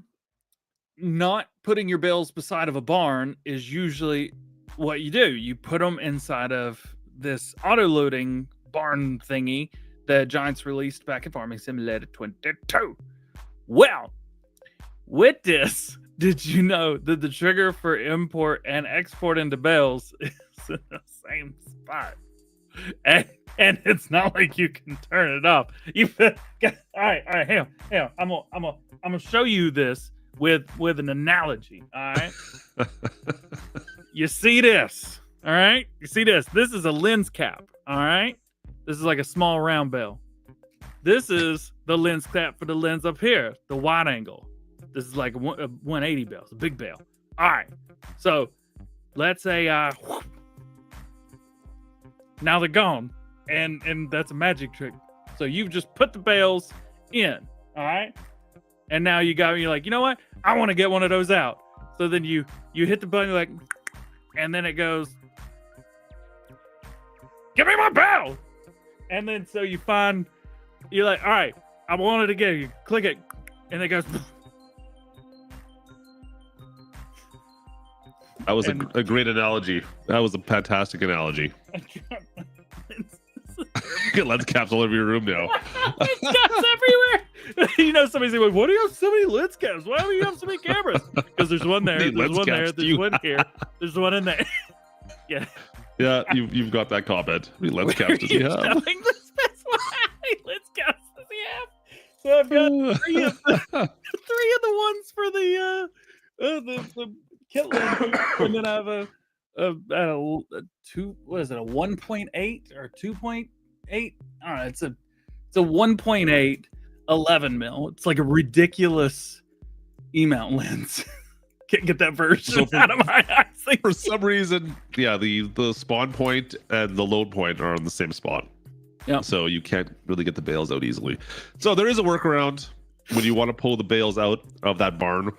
not putting your bales beside of a barn is usually what you do. You put them inside of this auto-loading barn thingy that Giants released back in Farming Simulator 22. Well, with this, did you know that the trigger for import and export into bales is in the same spot? And it's not like you can turn it off. All right, hang on. I'm gonna show you this with an analogy. All right. You see this? All right. You see this? This is a lens cap. All right. This is like a small round bale. This is the lens cap for the lens up here, the wide angle. This is like a 180 bale, it's a big bale. All right. So let's say now they're gone, and that's a magic trick. So you've just put the bales in, all right? And now you're like, you know what? I want to get one of those out. So then you hit the button, you're like, and then it goes, give me my bale. And then so you're like, all right, I want it again. You click it, and it goes. That was a great analogy. That was a fantastic analogy. Lens caps all over your room now. Lens caps everywhere. Somebody's like, "Why do you have so many lens caps? Why do you have so many cameras?" Because there's one there, there's one there, there's one here, there's one in there. Yeah. Yeah, you've got that comment. I mean, let's cast does he have? Telling the specify. Let's cast does he have? So I've got three of the ones for the kit lens, and then I have a 2. What is it? A 1.8 or 2.8? I don't know. It's a 1.8 11 mil. It's like a ridiculous E-mount lens. Can't get that version out of my eyes. For some reason, yeah, the spawn point and the load point are on the same spot. Yeah. So you can't really get the bales out easily. So there is a workaround when you want to pull the bales out of that barn.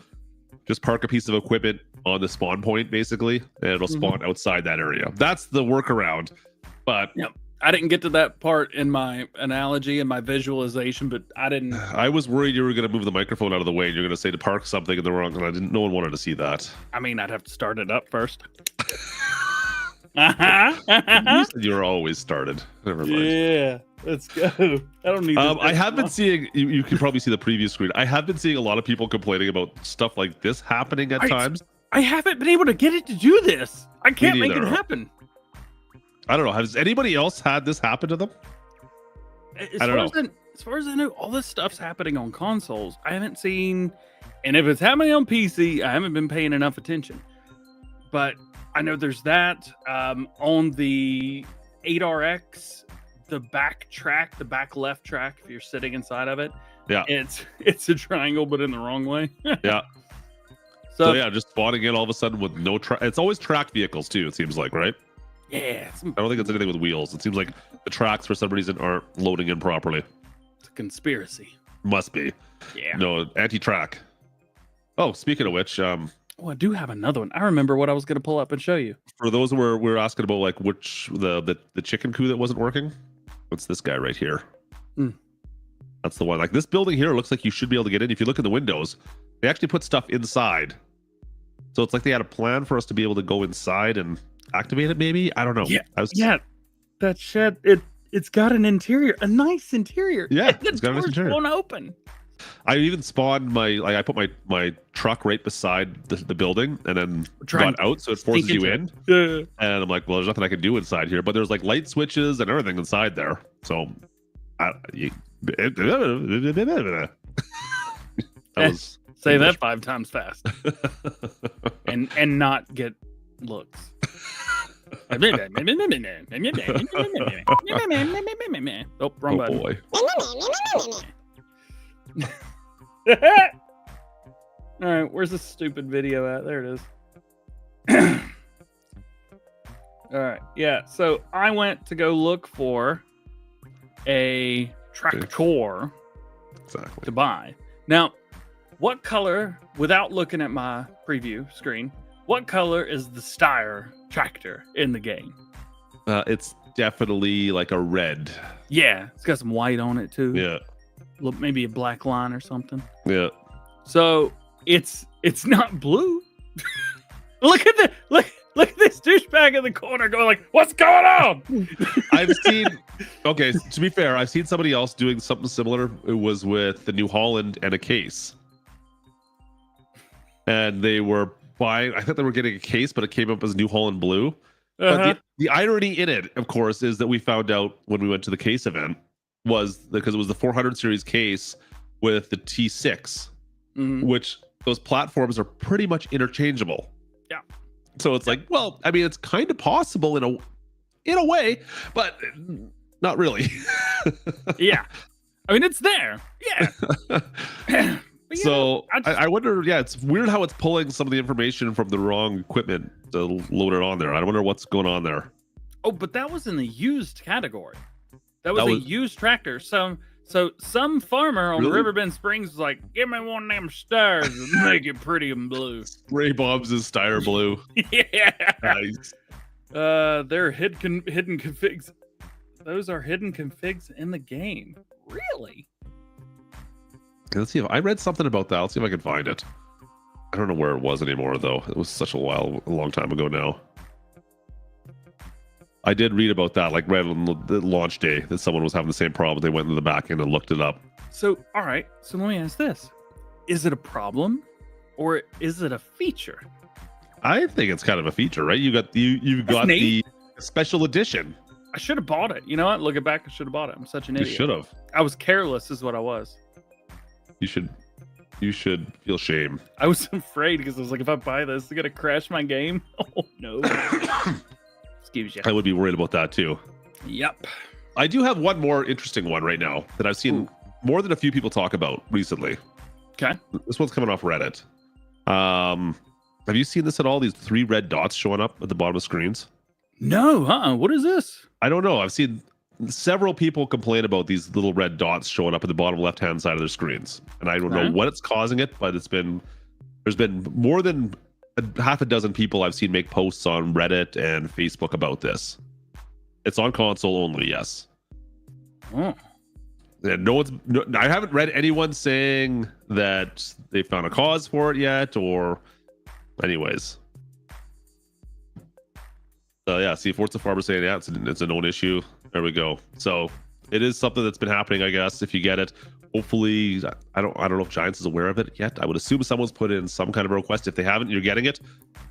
Just park a piece of equipment on the spawn point, basically, and it'll spawn outside that area. That's the workaround. But I didn't get to that part in my analogy and my visualization, but I didn't. I was worried you were going to move the microphone out of the way and you're going to say to park something in the wrong, and no one wanted to see that. I mean, I'd have to start it up first. You said you were always started. Never mind. Yeah, let's go. I don't need. I have been seeing. You can probably see the preview screen. I have been seeing a lot of people complaining about stuff like this happening at times. I haven't been able to get it to do this. I can't make it happen. I don't know. Has anybody else had this happen to them? I don't know. As far as I know, all this stuff's happening on consoles. I haven't seen, and if it's happening on PC, I haven't been paying enough attention. But I know there's that on the 8RX, the back track, the back left track. If you're sitting inside of it, yeah, it's a triangle, but in the wrong way. Yeah. So yeah, just spawning in all of a sudden with no track. It's always tracked vehicles too. It seems like, right? Yeah. I don't think it's anything with wheels. It seems like the tracks for some reason aren't loading in properly. It's a conspiracy. Must be. Yeah. No, anti-track. Oh, speaking of which, I do have another one. I remember what I was going to pull up and show you. For those who were asking about like which the chicken coop that wasn't working, what's this guy right here? That's the one. Like this building here looks like you should be able to get in. If you look in the windows, they actually put stuff inside. So it's like they had a plan for us to be able to go inside and activate it. Maybe, I don't know. Yeah, that shed. It's got an interior, a nice interior. Yeah, it's got a nice interior. Won't open. I even spawned I put my truck right beside the building and then got out, so it forces you in. Yeah. And I'm like, well, there's nothing I can do inside here, but there's like light switches and everything inside there. So, say that 5 times fast, and not get looks. Oh, wrong button. Boy. All right, where's this stupid video at? There it is. All right, yeah. So I went to go look for a tractor to buy. Now, what color, without looking at my preview screen, what color is the Steyr tractor in the game? It's definitely like a red. Yeah, it's got some white on it too. Yeah. Look, maybe a black line or something. Yeah. So it's not blue. Look at this douchebag in the corner going like, "What's going on?" I've seen. Okay, to be fair, I've seen somebody else doing something similar. It was with the New Holland and a case, and they were buying. I thought they were getting a case, but it came up as New Holland blue. But the irony in it, of course, is that we found out when we went to the case event was because it was the 400 series case with the T6, which those platforms are pretty much interchangeable. Yeah. So it's like, well, I mean, it's kind of possible in a way, but not really. Yeah. I mean, it's there. Yeah. So I wonder, it's weird how it's pulling some of the information from the wrong equipment to load it on there. I wonder what's going on there. Oh, but that was in the used category. That was a used tractor. So some farmer on Riverbend Springs was like, "Give me one of them Steyrs and make it pretty and blue." Ray Bob's is Steyr blue. Yeah. Nice. They're hidden configs. Those are hidden configs in the game. Really? Let's see if I read something about that. Let's see if I can find it. I don't know where it was anymore, though. It was such a long time ago now. I did read about that, like right on the launch day, that someone was having the same problem. They went into the back end and looked it up. So, all right. So let me ask this: is it a problem, or is it a feature? I think it's kind of a feature, right? You've got the special edition. I should have bought it. You know what? Looking back, I should have bought it. I'm such an You idiot. should have. I was careless, is what I was. You should feel shame. I was afraid because I was like, if I buy this, it's gonna crash my game. Oh no. Excuse you. I would be worried about that too. Yep. I do have one more interesting one right now that I've seen more than a few people talk about recently. Okay. This one's coming off Reddit. Have you seen this at all? These 3 red dots showing up at the bottom of screens? No, what is this? I don't know. I've seen several people complain about these little red dots showing up at the bottom left-hand side of their screens. And I don't know what it's causing it, but there's been more than half a dozen people I've seen make posts on Reddit and Facebook about this. It's on console only, yes. Oh. And I haven't read anyone saying that they found a cause for it yet, or anyways. Yeah, see, Forza Farmer saying, yeah, it's a known issue. There we go. So it is something that's been happening, I guess, if you get it. Hopefully, I don't know if Giants is aware of it yet. I would assume someone's put in some kind of a request. If they haven't, you're getting it.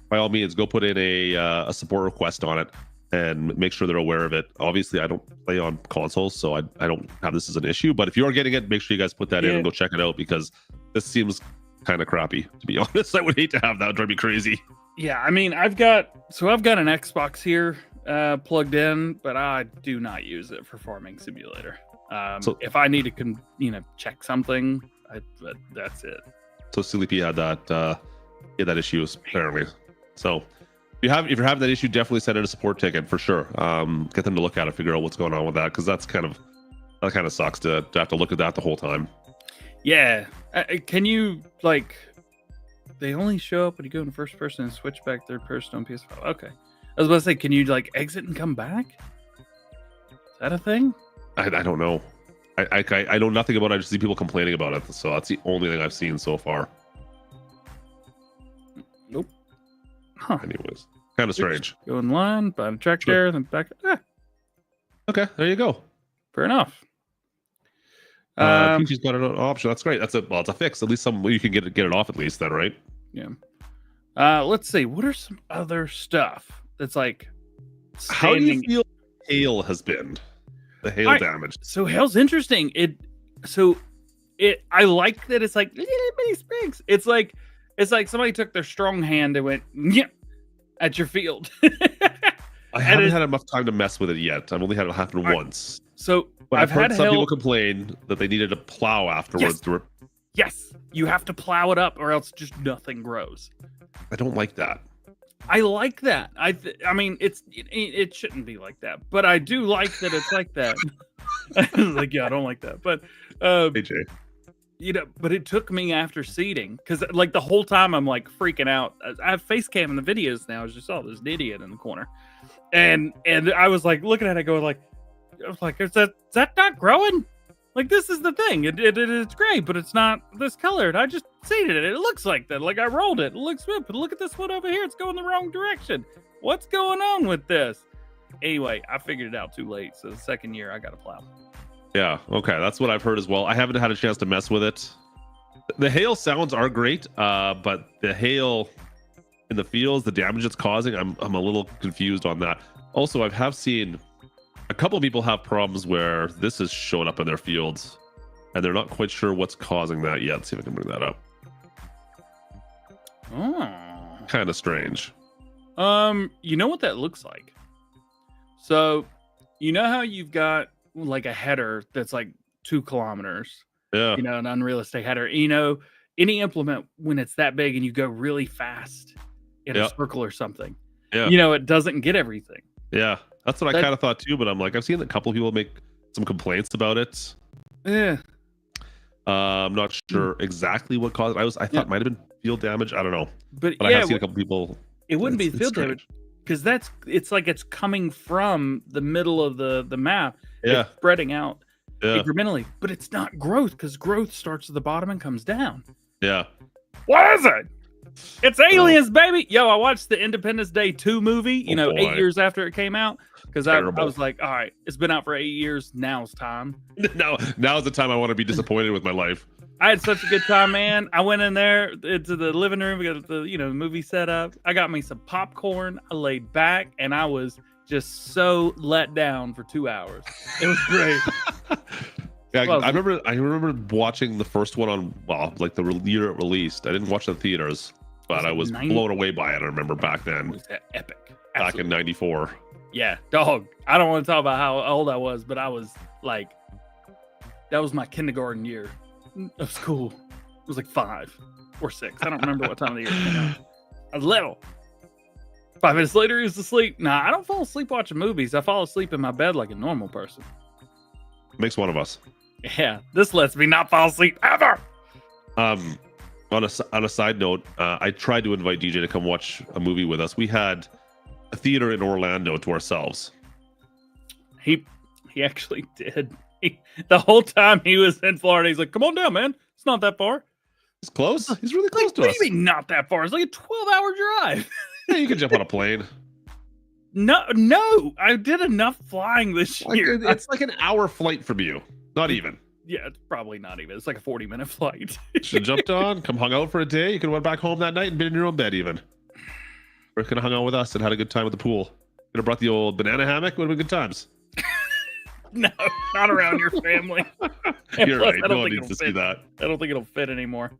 By all means, go put in a support request on it and make sure they're aware of it. Obviously, I don't play on consoles, so I don't have this as an issue. But if you are getting it, make sure you guys put that in and go check it out, because this seems kind of crappy, to be honest. I would hate to have that. It would drive me crazy. Yeah, I mean, I've got an Xbox here plugged in, but I do not use it for Farming Simulator. So if I need to, check something, that's it. So Sleepy had that issue apparently. So if you're having that issue, definitely send in a support ticket for sure. Get them to look at it, figure out what's going on with that, because that kind of sucks to have to look at that the whole time. Yeah, can you They only show up when you go into first person and switch back third person on PS5. Okay. I was about to say, can you exit and come back? Is that a thing? I don't know. I know nothing about it. I just see people complaining about it. So that's the only thing I've seen so far. Nope. Huh. Anyways, kind of strange. Go in line, buy a track there, then back. Okay, there you go. Fair enough. Peachy's got an option. That's great. It's a fix. At least some you can get it off at least then, right? Yeah. Let's see. What are some other stuff that's How do you feel hail has been? The hail damage. So hail's interesting. I like that it's little bitty sprigs. It's like somebody took their strong hand and went at your field. I haven't had enough time to mess with it yet. I've only had it happen once. So but I've heard some people complain that they needed to plow afterwards. Yes, you have to plow it up, or else just nothing grows. I don't like that. I like that. I mean, it shouldn't be like that, but I do like that it's like that. I don't like that, but AJ. But it took me after seeding, because the whole time I'm freaking out. I have face cam in the videos now. I just saw this idiot in the corner, and I was looking at it going I was is that not growing? This is the thing. It's gray, but it's not this colored. I just seeded it. It looks like that. I rolled it. It looks good, but look at this one over here. It's going the wrong direction. What's going on with this? Anyway, I figured it out too late. So the second year, I got to plow. Yeah, okay. That's what I've heard as well. I haven't had a chance to mess with it. The hail sounds are great, but the hail in the fields, the damage it's causing, I'm a little confused on that. Also, I have seen a couple of people have problems where this is showing up in their fields, and they're not quite sure what's causing that yet. Let's see if I can bring that up. Oh. Kind of strange. You know what that looks like? So, you know how you've got a header that's 2 kilometers? Yeah. An unrealistic header. Any implement, when it's that big and you go really fast in a circle or something, it doesn't get everything. Yeah. That's what I kind of thought too, but I'm I've seen a couple of people make some complaints about it. Yeah. I'm not sure exactly what caused it. I thought it might have been field damage. I don't know. But I have seen a couple people. It wouldn't be field damage, because it's coming from the middle of the map. Yeah. It's spreading out incrementally, but it's not growth, because growth starts at the bottom and comes down. Yeah. What is it? It's aliens, baby. Yo, I watched the Independence Day 2 movie, 8 years after it came out, because I was all right, it's been out for 8 years. Now's time. Now's the time I want to be disappointed with my life. I had such a good time, man. I went in there into the living room. We got the movie set up. I got me some popcorn. I laid back, and I was just so let down for 2 hours. It was great. Yeah, Well, I remember watching the first one on like the year it released. I didn't watch it in theaters, but I was blown away by it. I remember back It then, was epic. back in Absolutely. '94. Yeah, dog. I don't want to talk about how old I was, but I was like, that was my kindergarten year of school. It was like 5 or 6. I don't remember what time of the year it came out. I was little. 5 minutes later, he was asleep. Nah, I don't fall asleep watching movies. I fall asleep in my bed like a normal person. Makes one of us. Yeah, this lets me not fall asleep ever. On a side note, I tried to invite DJ to come watch a movie with us. We had a theater in Orlando to ourselves. He actually did. The whole time he was in Florida, he's like, "Come on down, man. It's not that far." He's close. He's really close Like, to what us. do you mean not that far? It's like a 12-hour drive. Yeah, you can jump on a plane. No, I did enough flying this year. It's like an hour flight from you. Not even. Yeah, it's probably not even. It's like a 40-minute flight. Should have jumped on, come hung out for a day. You could have went back home that night and been in your own bed even. Or could have hung out with us and had a good time at the pool. Could have brought the old banana hammock. Would have been good times. No, not around your family. You're Plus, right. I don't No one think needs to it'll see fit. that. I don't think it'll fit anymore.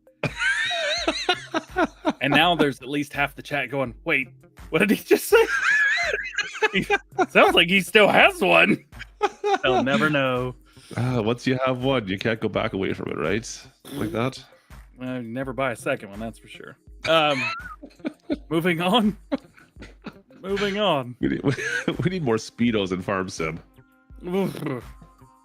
And now there's at least half the chat going, "Wait, what did he just say?" Sounds like he still has one. They'll never know. Once you have one, you can't go back away from it, right? Like that. Never buy a second one, that's for sure. Moving on. Moving on. We need more Speedos in Farm Sim.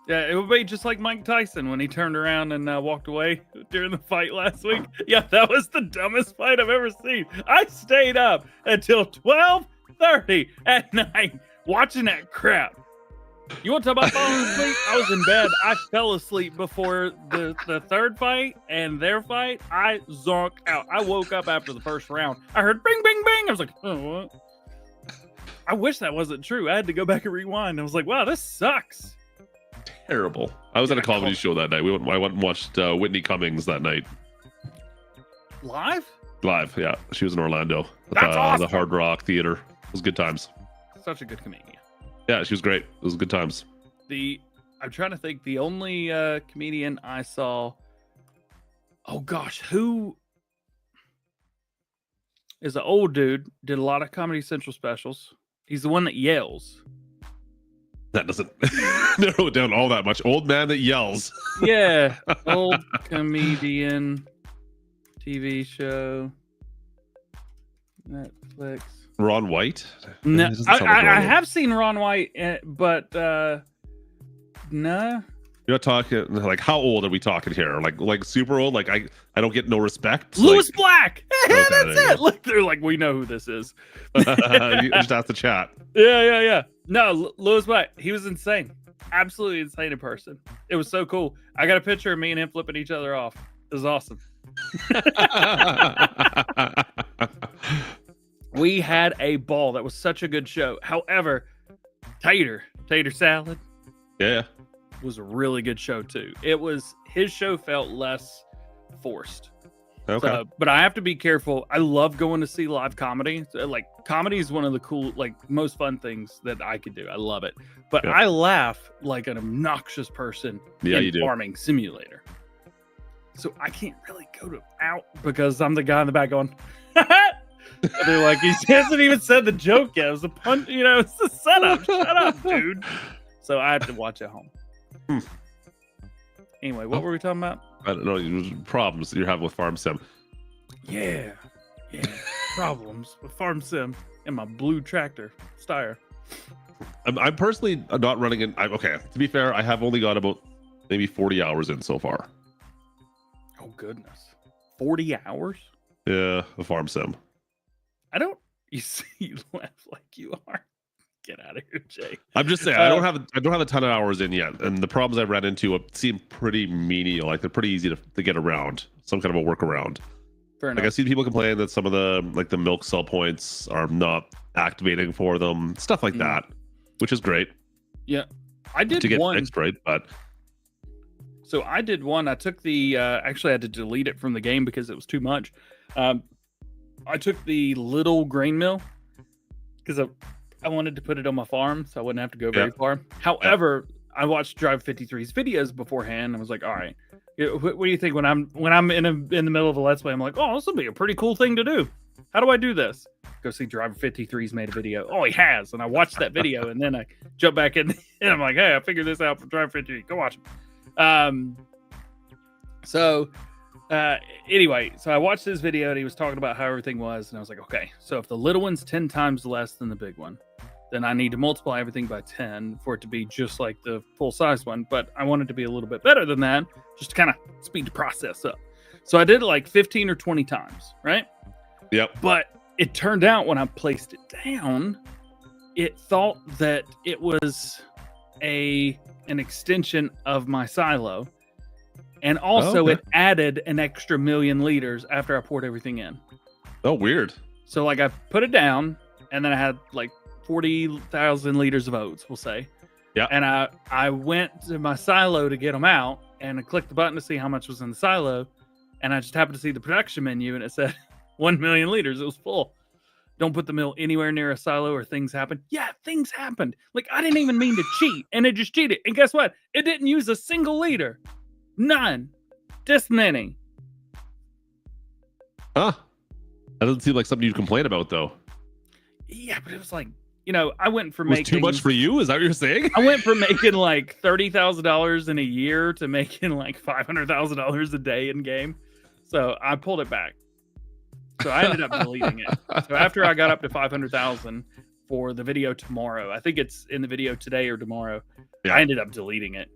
Yeah, it would be just like Mike Tyson when he turned around and walked away during the fight last week. Yeah, that was the dumbest fight I've ever seen. I stayed up until 12:30 at night watching that crap. You want to talk about falling asleep? I was in bed. I fell asleep before the third fight and their fight. I zonked out. I woke up after the first round. I heard bing, bing, bing. I was like, oh, what? I wish that wasn't true. I had to go back and rewind. I was like, wow, this sucks. Terrible. I was at a comedy show that night. I went and watched Whitney Cummings that night. Live? Live, yeah. She was in Orlando. At That's awesome. The Hard Rock Theater. It was good times. Such a good comedian. Yeah, she was great. It was good times. I'm trying to think. The only comedian I saw. Oh gosh, who is an old dude? Did a lot of Comedy Central specials. He's the one that yells. That doesn't narrow it down all that much. Old man that yells. Yeah, old comedian, TV show, Netflix. Ron White? No, It doesn't sound like Ron I White. have seen Ron White, but no. You're not talking like how old are we talking here? Like super old? Like I don't get no respect. Lewis Black. Okay, That's there you it. Look, they're like, we know who this is. Like, you just have to chat. Yeah. No, Lewis Black. He was insane. Absolutely insane in person. It was so cool. I got a picture of me and him flipping each other off. It was awesome. We had a ball. That was such a good show. However, tater salad Yeah. was a really good show too. His show felt less forced. Okay. So, but I have to be careful. I love going to see live comedy. So, like, comedy is one of the cool, like, most fun things that I could do. I love it. But Yeah. I laugh like an obnoxious person Yeah, in you do. Farming Simulator. So I can't really go out because I'm the guy in the back going, they're like, he hasn't even said the joke yet. It was a punch, it's a setup. Shut up, dude. So I have to watch at home. Anyway, what were we talking about? I don't know. Problems that you're having with Farm Sim. Yeah. Problems with Farm Sim and my blue tractor, Steyr. I'm personally not running in. Okay, to be fair, I have only got about maybe 40 hours in so far. Oh, goodness. 40 hours? Yeah, a Farm Sim. You see, you laugh like you are. Get out of here, Jay. I'm just saying I don't have a ton of hours in yet, and the problems I ran into seem pretty menial. Like they're pretty easy to get around. Some kind of a workaround. Fair enough. Like I see people complain that some of the milk sell points are not activating for them, stuff like that, which is great. Yeah, I did to get one. fixed, right? But So I did one. I took the actually I had to delete it from the game because it was too much. I took the little grain mill because I wanted to put it on my farm so I wouldn't have to go very far. However, I watched Drive 53's videos beforehand and was like, all right, what do you think when I'm in the middle of a Let's Play? I'm like, oh, this will be a pretty cool thing to do. How do I do this? Go see Driver 53's made a video. Oh, he has. And I watched that video and then I jump back in and I'm like, hey, I figured this out for Driver 53. Go watch it. Anyway, so I watched this video and he was talking about how everything was. And I was like, okay, so if the little one's 10 times less than the big one, then I need to multiply everything by 10 for it to be just like the full size one. But I want it to be a little bit better than that, just to kind of speed the process up. So I did it like 15 or 20 times, right? Yep. But it turned out when I placed it down, it thought that it was an extension of my silo. And also it added an extra 1,000,000 liters after I poured everything in. Oh, weird. So like I put it down and then I had like 40,000 liters of oats, we'll say. Yeah. And I went to my silo to get them out and I clicked the button to see how much was in the silo. And I just happened to see the production menu and it said 1,000,000 liters. It was full. Don't put the mill anywhere near a silo or things happen. Yeah, things happened. Like I didn't even mean to cheat and it just cheated. And guess what? It didn't use a single liter. None. Just many. Huh. That doesn't seem like something you'd complain about though. Yeah, but it was like, I went from making too much for you. Is that what you're saying? I went from making like $30,000 in a year to making like $500,000 a day in game. So I pulled it back. So I ended up deleting it. So after I got up to 500,000 for the video tomorrow, I think it's in the video today or tomorrow. Yeah. I ended up deleting it.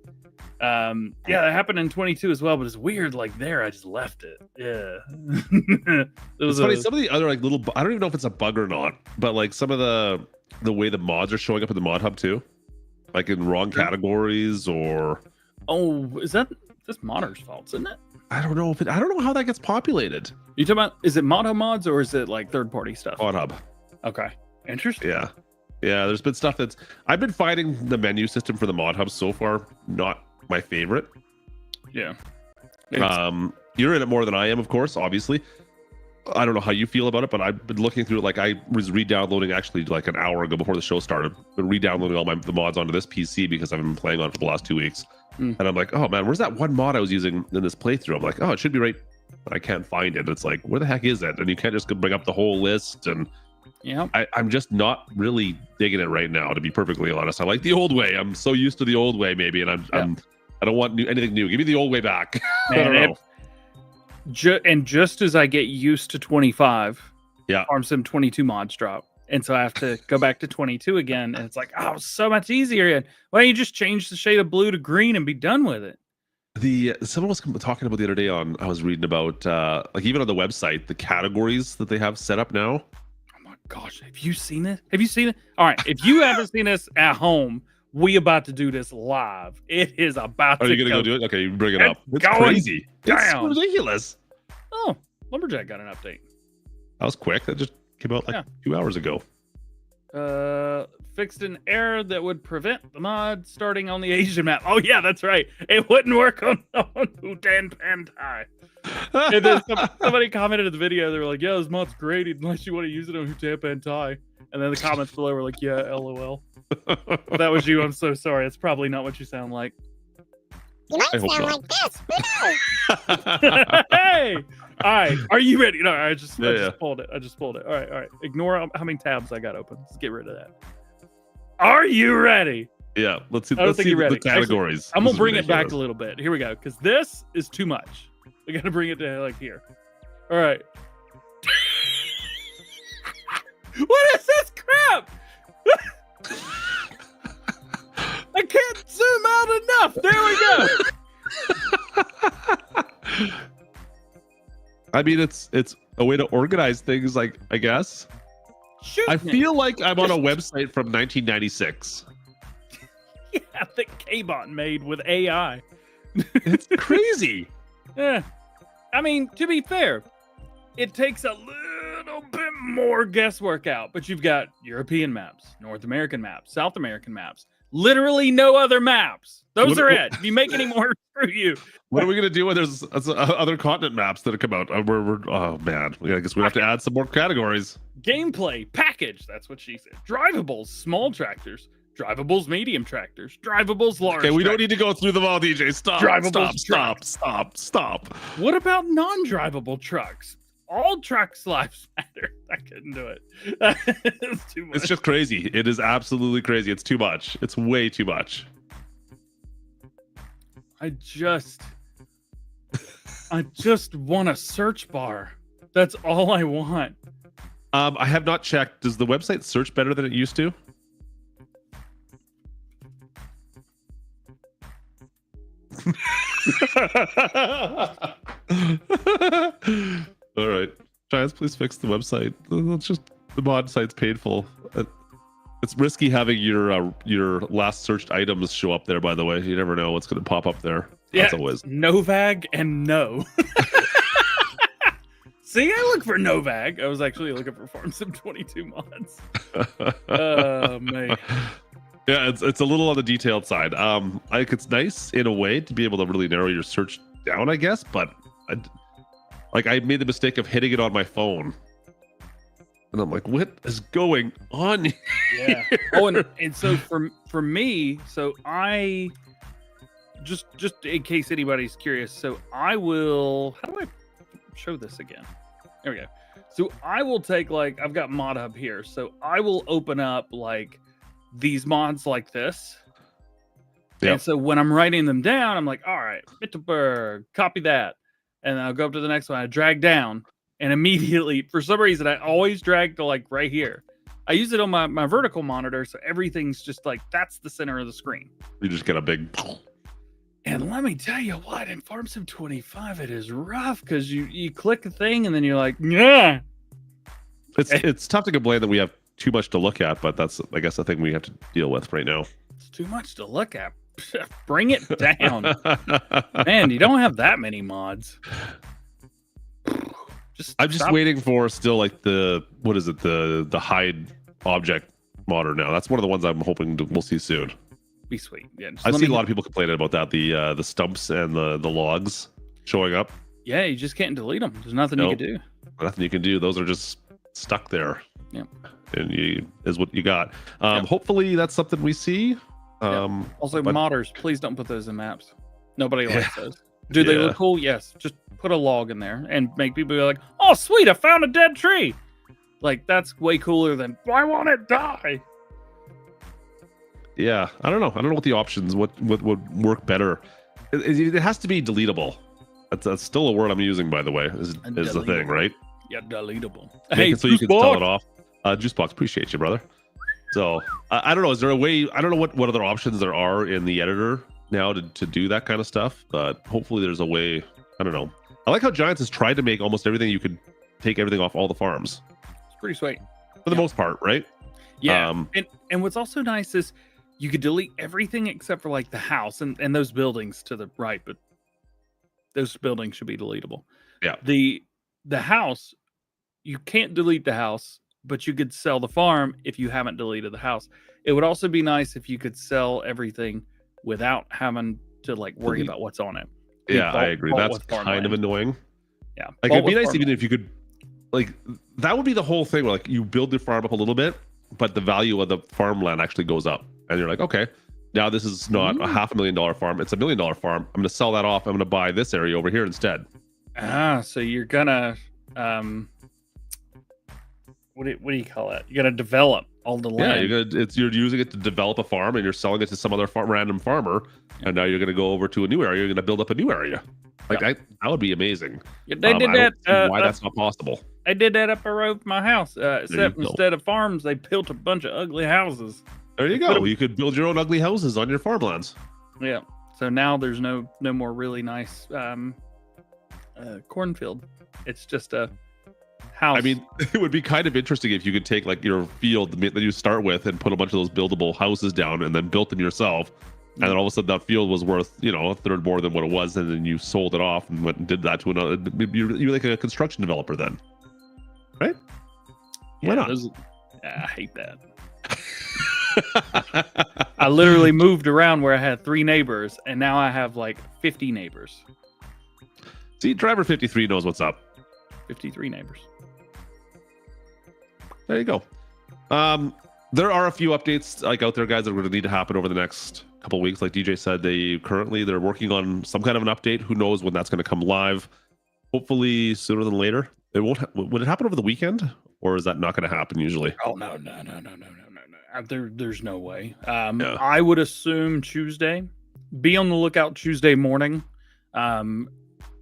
Yeah, that happened in 22 as well, but it's weird. Like there, I just left it. Yeah. It's funny. Some of the other like little, I don't even know if it's a bug or not, but like some of the way the mods are showing up in the mod hub too, like in wrong categories or. Oh, is that this modder's fault, isn't it? I don't know I don't know how that gets populated. You talking about, is it mod hub mods or is it like third party stuff? Mod hub. Okay. Interesting. Yeah. There's been stuff I've been finding the menu system for the mod hub so far not my favorite. Yeah. You're in it more than I am, of course, obviously. I don't know how you feel about it, but I've been looking through it. Like I was re-downloading actually like an hour ago before the show started, been re-downloading all the mods onto this PC because I've been playing on it for the last 2 weeks. And I'm like, oh man, where's that one mod I was using in this playthrough? I'm like, oh, it should be right. But I can't find it. It's like, where the heck is it? And you can't just bring up the whole list. And yeah, I'm just not really digging it right now, to be perfectly honest. I like the old way. I'm so used to the old way, maybe, and I don't want anything new. Give me the old way back. Man, I don't know. And just as I get used to 25, Farm Sim 22 mods drop. And so I have to go back to 22 again. And it's like, oh, so much easier. And why don't you just change the shade of blue to green and be done with it? Someone was talking about the other day I was reading about, like even on the website, the categories that they have set up now. Oh my gosh. Have you seen it? All right. If you haven't seen this at home, we about to do this live. It is about to Are you going to go do it? Okay, you bring it up. It's crazy. It's ridiculous. Oh, Lumberjack got an update. That was quick. That just came out like 2 hours ago. Fixed an error that would prevent the mod starting on the Asian map. Oh yeah, that's right. It wouldn't work on Bhutan Pantai. And then somebody commented in the video. They were like, "Yeah, this mod's great unless you want to use it on Bhutan Pantai." And then the comments below were like, "Yeah, LOL." If that was you, I'm so sorry. It's probably not what you sound like. You might sound like this. Hey. All right, are you ready? No, I just pulled it. All right. Ignore how many tabs I got open. Let's get rid of that. Are you ready? Yeah, let's see. I don't think you're ready. The categories. Actually, I'm gonna bring it back a little bit. Here we go, because this is too much. We gotta bring it to like here. All right. What is this crap? I can't zoom out enough. There we go. I mean, it's a way to organize things, like, I guess. I feel like I'm on a website from 1996. Yeah, that K-Bot made with AI. It's crazy. Yeah. I mean, to be fair, it takes a little bit more guesswork out, but you've got European maps, North American maps, South American maps, Literally no other maps. Those are it. If you make any more, screw you. What are we gonna do when there's other continent maps that come out? Oh man, I guess we have to add some more categories. Gameplay package. That's what she said. Drivables, small tractors. Drivables, medium tractors. Drivables, large. Okay, we don't need to go through them all, DJ. Stop. Stop. What about non-drivable trucks? All trucks' lives matter. I couldn't do it. It's too much. It's just crazy. It is absolutely crazy. It's too much. It's way too much. I just want a search bar. That's all I want. I have not checked. Does the website search better than it used to? All right, Giants, please fix the website. It's just the mod site's painful. It's risky having your last searched items show up there. By the way, you never know what's going to pop up there. Yeah, that's always Novag and no. See, I look for Novag. I was actually looking for Farm Sim 22 mods. Oh man. Yeah, it's a little on the detailed side. Like it's nice in a way to be able to really narrow your search down, I guess. But I made the mistake of hitting it on my phone, and I'm like, what is going on here? Yeah. Oh, and so for me, so I just in case anybody's curious, so I will. How do I show this again? There we go. So I will take I've got Mod Hub here, so I will open up these mods like this. Yep. And so when I'm writing them down, I'm like, all right, Bitterberg, copy that. And then I'll go up to the next one. I drag down, and immediately, for some reason, I always drag to right here. I use it on my vertical monitor, so everything's just that's the center of the screen. You just get a big. And let me tell you what, in Farm Sim 25, it is rough because you click a thing and then you're like, yeah. It's tough to complain that we have too much to look at, but that's, I guess, the thing we have to deal with right now. It's too much to look at. Bring it down. Man, you don't have that many mods. I'm just waiting for still the hide object modder now. That's one of the ones I'm hoping we'll see soon. Be sweet. Yeah, I've seen a lot of people complaining about that. The stumps and the logs showing up. Yeah, you just can't delete them. There's nothing you can do. Nothing you can do. Those are just stuck there. Yeah. And is what you got. Hopefully that's something we see. Also, modders, please don't put those in maps. Nobody likes those. Do they look cool? Yes. Just put a log in there and make people be like, oh, sweet, I found a dead tree. That's way cooler than, why won't it die? Yeah, I don't know. I don't know what the options, what would work better. It has to be deletable. That's still a word I'm using, by the way, is the thing, right? Yeah, deletable. Hey, so you can tell it off. Juicebox, appreciate you, brother. So I don't know. Is there a way? I don't know what other options there are in the editor now to do that kind of stuff, but hopefully there's a way. I don't know. I like how Giants has tried to make almost everything. You could take everything off all the farms. It's pretty sweet for the most part, right? Yeah. And what's also nice is you could delete everything except for the house and those buildings to the right, but those buildings should be deletable. Yeah. The house, you can't delete the house, but you could sell the farm if you haven't deleted the house. It would also be nice if you could sell everything without having to worry about what's on it. Yeah, I agree. That's kind of annoying. Yeah. It'd be nice even if you could that would be the whole thing where you build the farm up a little bit, but the value of the farmland actually goes up. And you're like, okay, now this is not a $500,000 farm. It's $1 million farm. I'm going to sell that off. I'm going to buy this area over here instead. So you're going to, what do you call it? You're going to develop all the land. Yeah, you're using it to develop a farm and you're selling it to some other random farmer. And now you're going to go over to a new area. You're going to build up a new area. That would be amazing. Yeah, they did that. Why that's not possible. I did that up the road from my house. Except instead of farms, they built a bunch of ugly houses. There you go. You could build your own ugly houses on your farmlands. Yeah. So now there's no more really nice cornfield. It's just a house. I mean, it would be kind of interesting if you could take your field that you start with and put a bunch of those buildable houses down and then built them yourself. And then all of a sudden that field was worth, a third more than what it was. And then you sold it off and went and did that to another. You're like a construction developer then. Right? Why not? I hate that. I literally moved around where I had 3 neighbors, and now I have like 50 neighbors. See, driver 53 knows what's up. 53 neighbors. There you go. There are a few updates like out there, guys, that are going to need to happen over the next couple of weeks. Like DJ said, they're working on some kind of an update. Who knows when that's going to come live? Hopefully sooner than later. It won't. Would it happen over the weekend, or is that not going to happen usually? Oh no. There's no way. I would assume Tuesday. Be on the lookout Tuesday morning.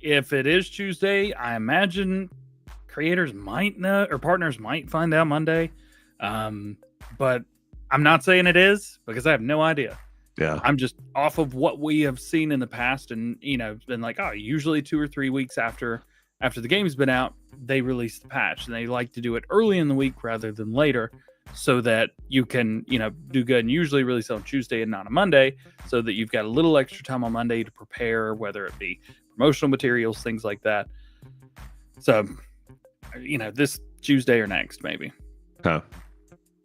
If it is Tuesday, I imagine creators might know, or partners might find out Monday. But I'm not saying it is because I have no idea. Yeah. I'm just off of what we have seen in the past, and it's been like, usually 2 or 3 weeks after the game's been out, they release the patch, and they like to do it early in the week rather than later, so that you can do good. And usually release on Tuesday and not a Monday, so that you've got a little extra time on Monday to prepare, whether it be promotional materials, things like that. So this Tuesday or next, maybe. Huh.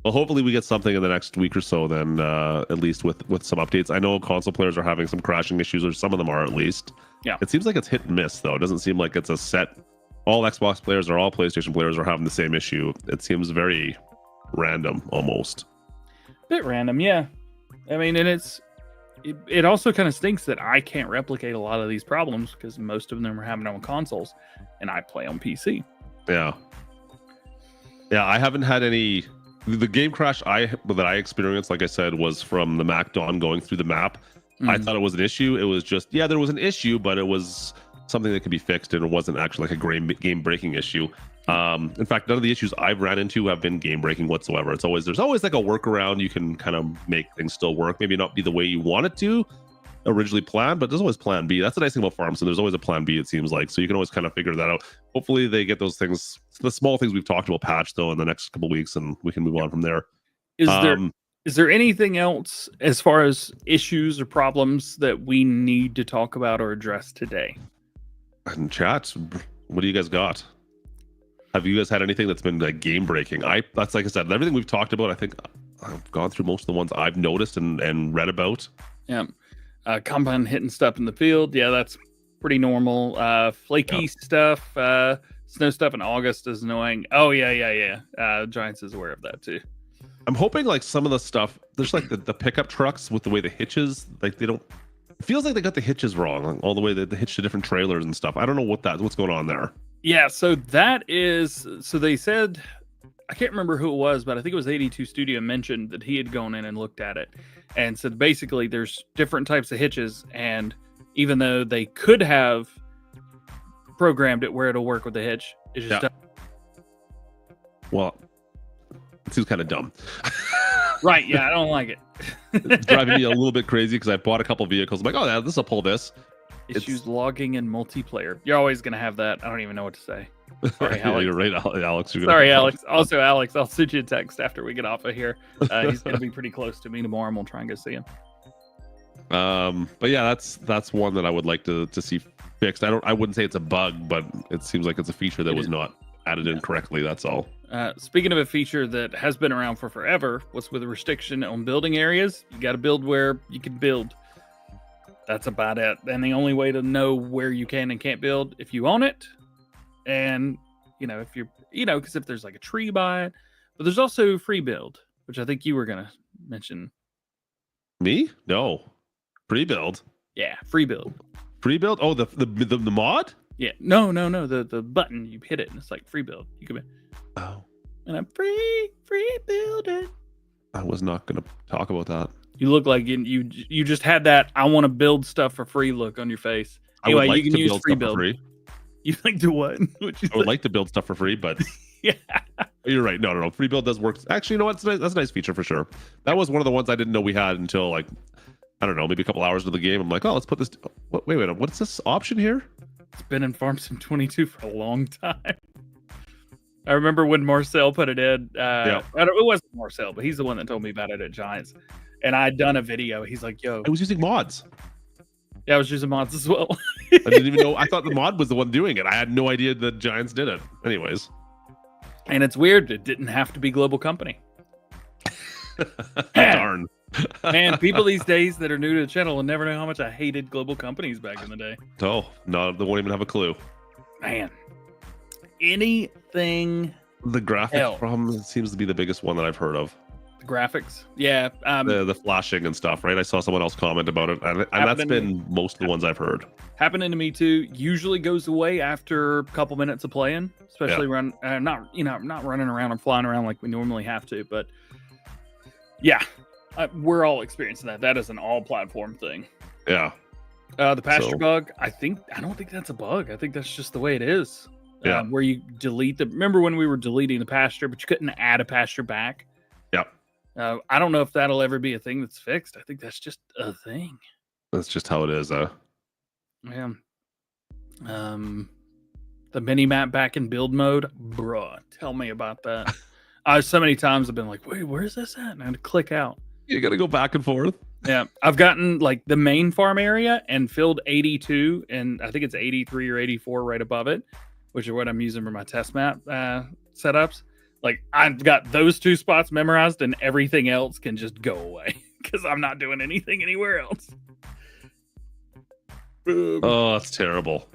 Well, hopefully we get something in the next week or so then, at least with some updates. I know console players are having some crashing issues, or some of them are at least. Yeah. It seems like it's hit and miss, though. It doesn't seem like it's a set. All Xbox players or all PlayStation players are having the same issue. It seems very random, almost. Bit random, yeah. I mean, and it also kind of stinks that I can't replicate a lot of these problems because most of them are happening on consoles, and I play on PC. Yeah. Yeah, I haven't had any. The game crash that I experienced, like I said, was from the Mac Dawn going through the map. I thought it was an issue. It was just, there was an issue, but it was something that could be fixed, and it wasn't actually like a game-breaking issue. In fact, none of the issues I've ran into have been game-breaking whatsoever. There's always like a workaround. You can kind of make things still work. Maybe not be the way you want it to originally planned, but there's always plan B. That's the nice thing about farms. So there's always a plan B, it seems like. So you can always kind of figure that out. Hopefully they get those things, the small things we've talked about, patched though in the next couple of weeks, and we can move on from there. Is there anything else as far as issues or problems that we need to talk about or address today? In chat, what do you guys got? Have you guys had anything that's been like game breaking? That's like I said, everything we've talked about, I think I've gone through most of the ones I've noticed and read about. Yeah. Compound hitting stuff in the field. Yeah, that's pretty normal. Flaky stuff, snow stuff in August is annoying. Oh, yeah. Giants is aware of that too. I'm hoping like some of the stuff, there's like the pickup trucks with the way the hitches, like they don't, it feels like they got the hitches wrong, like, all the way that they hitch to different trailers and stuff. I don't know what's going on there. Yeah, so they said, I can't remember who it was, but I think it was 82 Studio mentioned that he had gone in and looked at it and said basically there's different types of hitches, and even though they could have programmed it where it'll work with the hitch, it's just well, it seems kind of dumb. Right, yeah, I don't like it. It's driving me a little bit crazy because I bought a couple vehicles. I'm like, oh, yeah, this will pull this. Issues logging in multiplayer. You're always going to have that. I don't even know what to say. Sorry, Alex. You're right, Alex. Sorry, Alex. Also, Alex, I'll send you a text after we get off of here. He's going to be pretty close to me tomorrow, and we'll try and go see him. But yeah, that's one that I would like to see fixed. I wouldn't say it's a bug, but it seems like it's a feature that was not added in correctly. That's all. Speaking of a feature that has been around for forever, what's with the restriction on building areas? You got to build where you can build. That's about it. And the only way to know where you can and can't build, if you own it, and if you're, because if there's like a tree by it, but there's also free build, which I think you were gonna mention. Me? No, free build. Yeah, free build. Free build. Oh, the mod. Yeah, no. The button, you hit it and it's like free build. You come in. Oh. And I'm free building. I was not gonna talk about that. You look like you just had that I want to build stuff for free look on your face. Anyway, you can use free build. You like to what? I would like to build stuff for free, but yeah, you're right. No. Free build does work. Actually, you know what? That's a nice feature for sure. That was one of the ones I didn't know we had until like, I don't know, maybe a couple hours into the game. I'm like, oh, let's put this. Wait, what's this option here? It's been in Farm Sim 22 for a long time. I remember when Marcel put it in. It wasn't Marcel, but he's the one that told me about it at Giants. And I'd done a video. He's like, yo. I was using mods. Yeah, I was using mods as well. I didn't even know. I thought the mod was the one doing it. I had no idea the Giants did it. Anyways. And it's weird. It didn't have to be Global Company. Darn. Man, people these days that are new to the channel will never know how much I hated global companies back in the day. Oh, no, they won't even have a clue. Man, anything. The graphics problem seems to be the biggest one that I've heard of. The graphics, yeah. The flashing and stuff, right? I saw someone else comment about it, and that's been most of the ones I've heard. Happening to me too. Usually goes away after a couple minutes of playing, especially not running around and flying around like we normally have to. But yeah, we're all experiencing that. That is an all-platform thing. Yeah. The pasture bug. I don't think that's a bug. I think that's just the way it is. Yeah. Where you delete remember when we were deleting the pasture, but you couldn't add a pasture back? Yeah. I don't know if that'll ever be a thing that's fixed. I think that's just a thing. That's just how it is. Yeah. The mini map back in build mode, bruh. Tell me about that. So many times I've been like, wait, where's this at? And I had to click out. You got to go back and forth. Yeah, I've gotten like the main farm area and filled 82, and I think it's 83 or 84 right above it, which is what I'm using for my test map setups. Like I've got those two spots memorized, and everything else can just go away because I'm not doing anything anywhere else. Oh, that's terrible.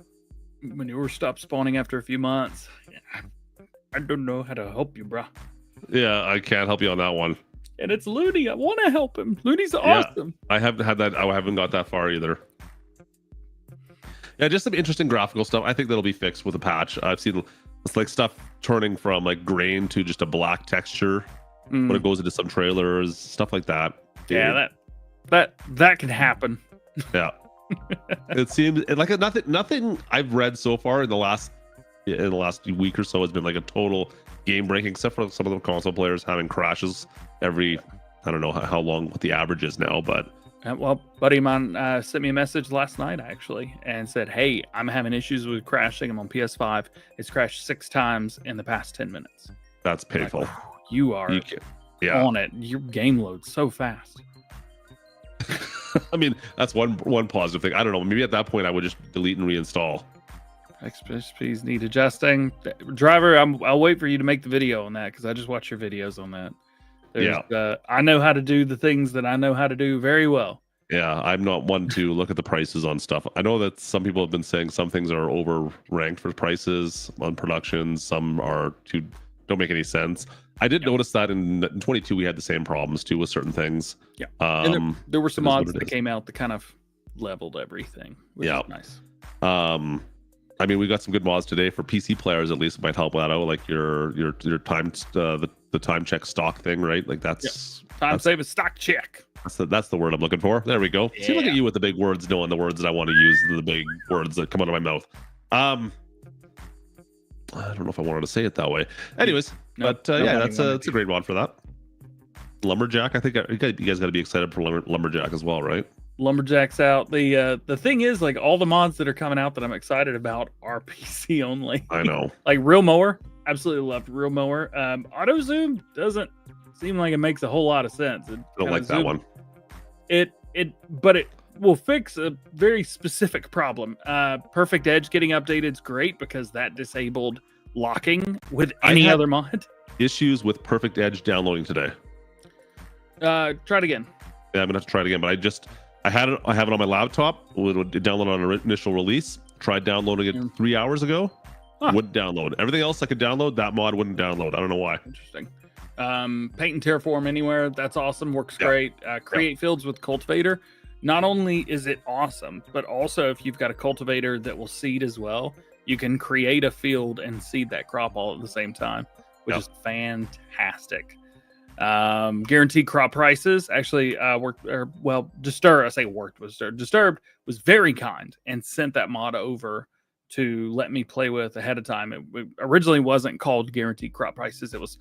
Manure stopped spawning after a few months. I don't know how to help you, bro. Yeah, I can't help you on that one. And it's Looney. I want to help him. Looney's awesome. I haven't had that. I haven't got that far either. Yeah, just some interesting graphical stuff. I think that'll be fixed with a patch. I've seen it's like stuff turning from like grain to just a black texture when it goes into some trailers, stuff like that. Yeah, that can happen. Yeah. It seems like nothing I've read so far in the last week or so has been like a total game breaking, except for some of the console players having crashes every, I don't know how long what the average is now, but well, buddy of mine sent me a message last night actually and said, hey, I'm having issues with crashing. I'm on PS5. It's crashed 6 times in the past 10 minutes. That's painful. Like, you are on it. Your game loads so fast. I mean, that's one positive thing. I don't know. Maybe at that point I would just delete and reinstall. XPs need adjusting. Driver, I'll wait for you to make the video on that because I just watch your videos on that. I know how to do the things that I know how to do very well. Yeah, I'm not one to look at the prices on stuff. I know that some people have been saying some things are over ranked for prices on production. Some don't make any sense. I did notice that in 22 we had the same problems too with certain things. Yeah, and there were some mods that came out that kind of leveled everything, which is nice. I mean, we got some good mods today for PC players. At least it might help that out, like your time the time check stock thing, right? Like that's time save a stock check. That's the word I'm looking for. There we go. Yeah. See, look at you with the big words, knowing the words that I want to use, the big words that come out of my mouth. I don't know if I wanted to say it that way. Anyways, that's a great mod for that. Lumberjack, I think you guys got to be excited for Lumberjack as well, right? Lumberjack's out. The thing is, like, all the mods that are coming out that I'm excited about are PC only. I know. Like Real Mower, absolutely loved Real Mower. Auto Zoom doesn't seem like it makes a whole lot of sense. I don't like that one. But it will fix a very specific problem. Perfect Edge getting updated is great because that disabled locking with any other mod. Issues with Perfect Edge downloading today. Try it again. Yeah, I'm gonna have to try it again. But I have it on my laptop. It would download on an initial release. Tried downloading it 3 hours ago. Wouldn't download. Everything else I could download, that mod wouldn't download. I don't know why. Interesting. Paint and Terraform Anywhere, that's awesome. Works great. Create fields with Cultivator. Not only is it awesome, but also if you've got a cultivator that will seed as well, you can create a field and seed that crop all at the same time, which is fantastic. Guaranteed crop prices actually Disturbed was very kind and sent that mod over to let me play with ahead of time. It originally wasn't called Guaranteed Crop Prices. It was,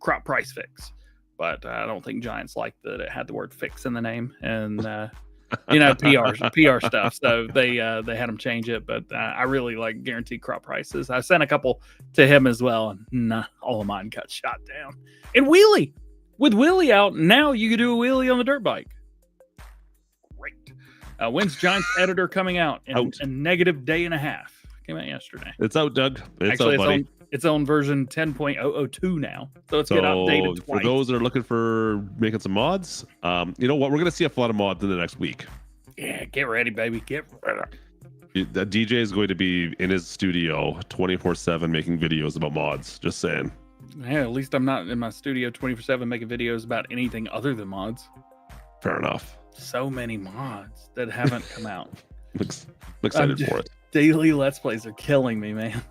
Crop Price Fix. But I don't think Giants liked that it had the word fix in the name, and PR stuff. So they had them change it. But I really like Guaranteed Crop Prices. I sent a couple to him as well, and all of mine got shot down. And Wheelie, with Wheelie out now, you can do a wheelie on the dirt bike. Great. When's Giants Editor coming out? In a negative day and a half. Came out yesterday. It's out, Doug. It's actually out, buddy. its own version 10.002 now, so it's getting updated for twice. those that are looking for making some mods, you know what? We're gonna see a lot of mods in the next week. Yeah, get ready, baby. Get ready. The DJ is going to be in his studio 24/7 making videos about mods. Just saying. Yeah, at least I'm not in my studio 24/7 making videos about anything other than mods. Fair enough. So many mods that haven't come out. Looks excited for it. Daily Let's Plays are killing me, man.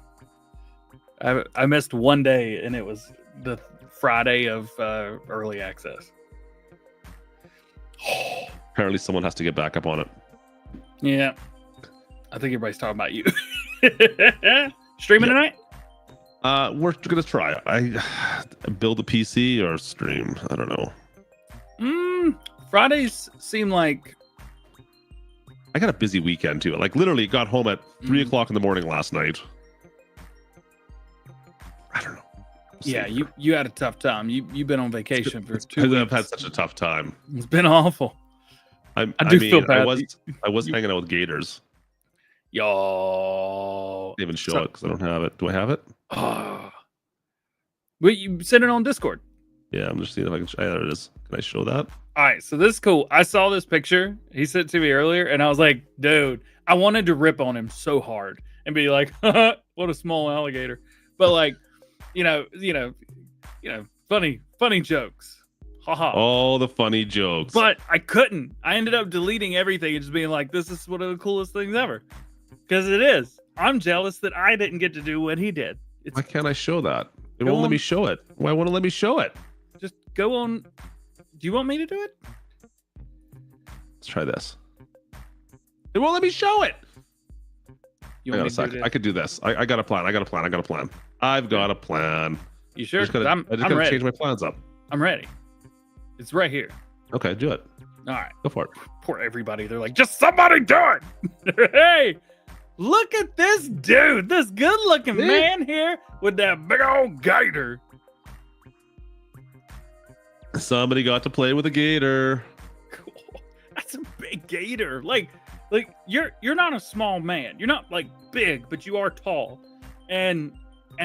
I missed one day, and it was the Friday of early access. Apparently, someone has to get back up on it. Yeah, I think everybody's talking about you. Streaming tonight? We're gonna try. I build a PC or stream. I don't know. Fridays seem like I got a busy weekend too. Like literally, got home at 3 o'clock in the morning last night. I don't know. Yeah, you had a tough time. You've been on vacation for 2 weeks. I've had such a tough time. It's been awful. I do feel bad. I was hanging out with gators. Yo. I didn't even show it because I don't have it. Do I have it? Wait, you sent it on Discord. Yeah, I'm just seeing if I can. There it is. Can I show that? All right, so this is cool. I saw this picture. He sent it to me earlier, and I was like, dude, I wanted to rip on him so hard and be like, what a small alligator. But like, you know, funny jokes. Haha. All the funny jokes. But I couldn't. I ended up deleting everything and just being like, this is one of the coolest things ever. Because it is. I'm jealous that I didn't get to do what he did. Why can't I show that? It Go won't let on. me show it. Why won't it let me show it? Just go on. Do you want me to do it? Let's try this. It won't let me show it. You Hang on want me a to sec. do I could do this. I got a plan. I've got a plan. You sure? I just gotta I'm ready. change my plans up. I'm ready. It's right here. Okay, do it. All right. Go for it. Poor everybody. They're like, just somebody do it. Hey, look at this dude. This good looking man here with that big old gator. Somebody got to play with a gator. Cool. That's a big gator. Like you're not a small man. You're not like big, but you are tall. And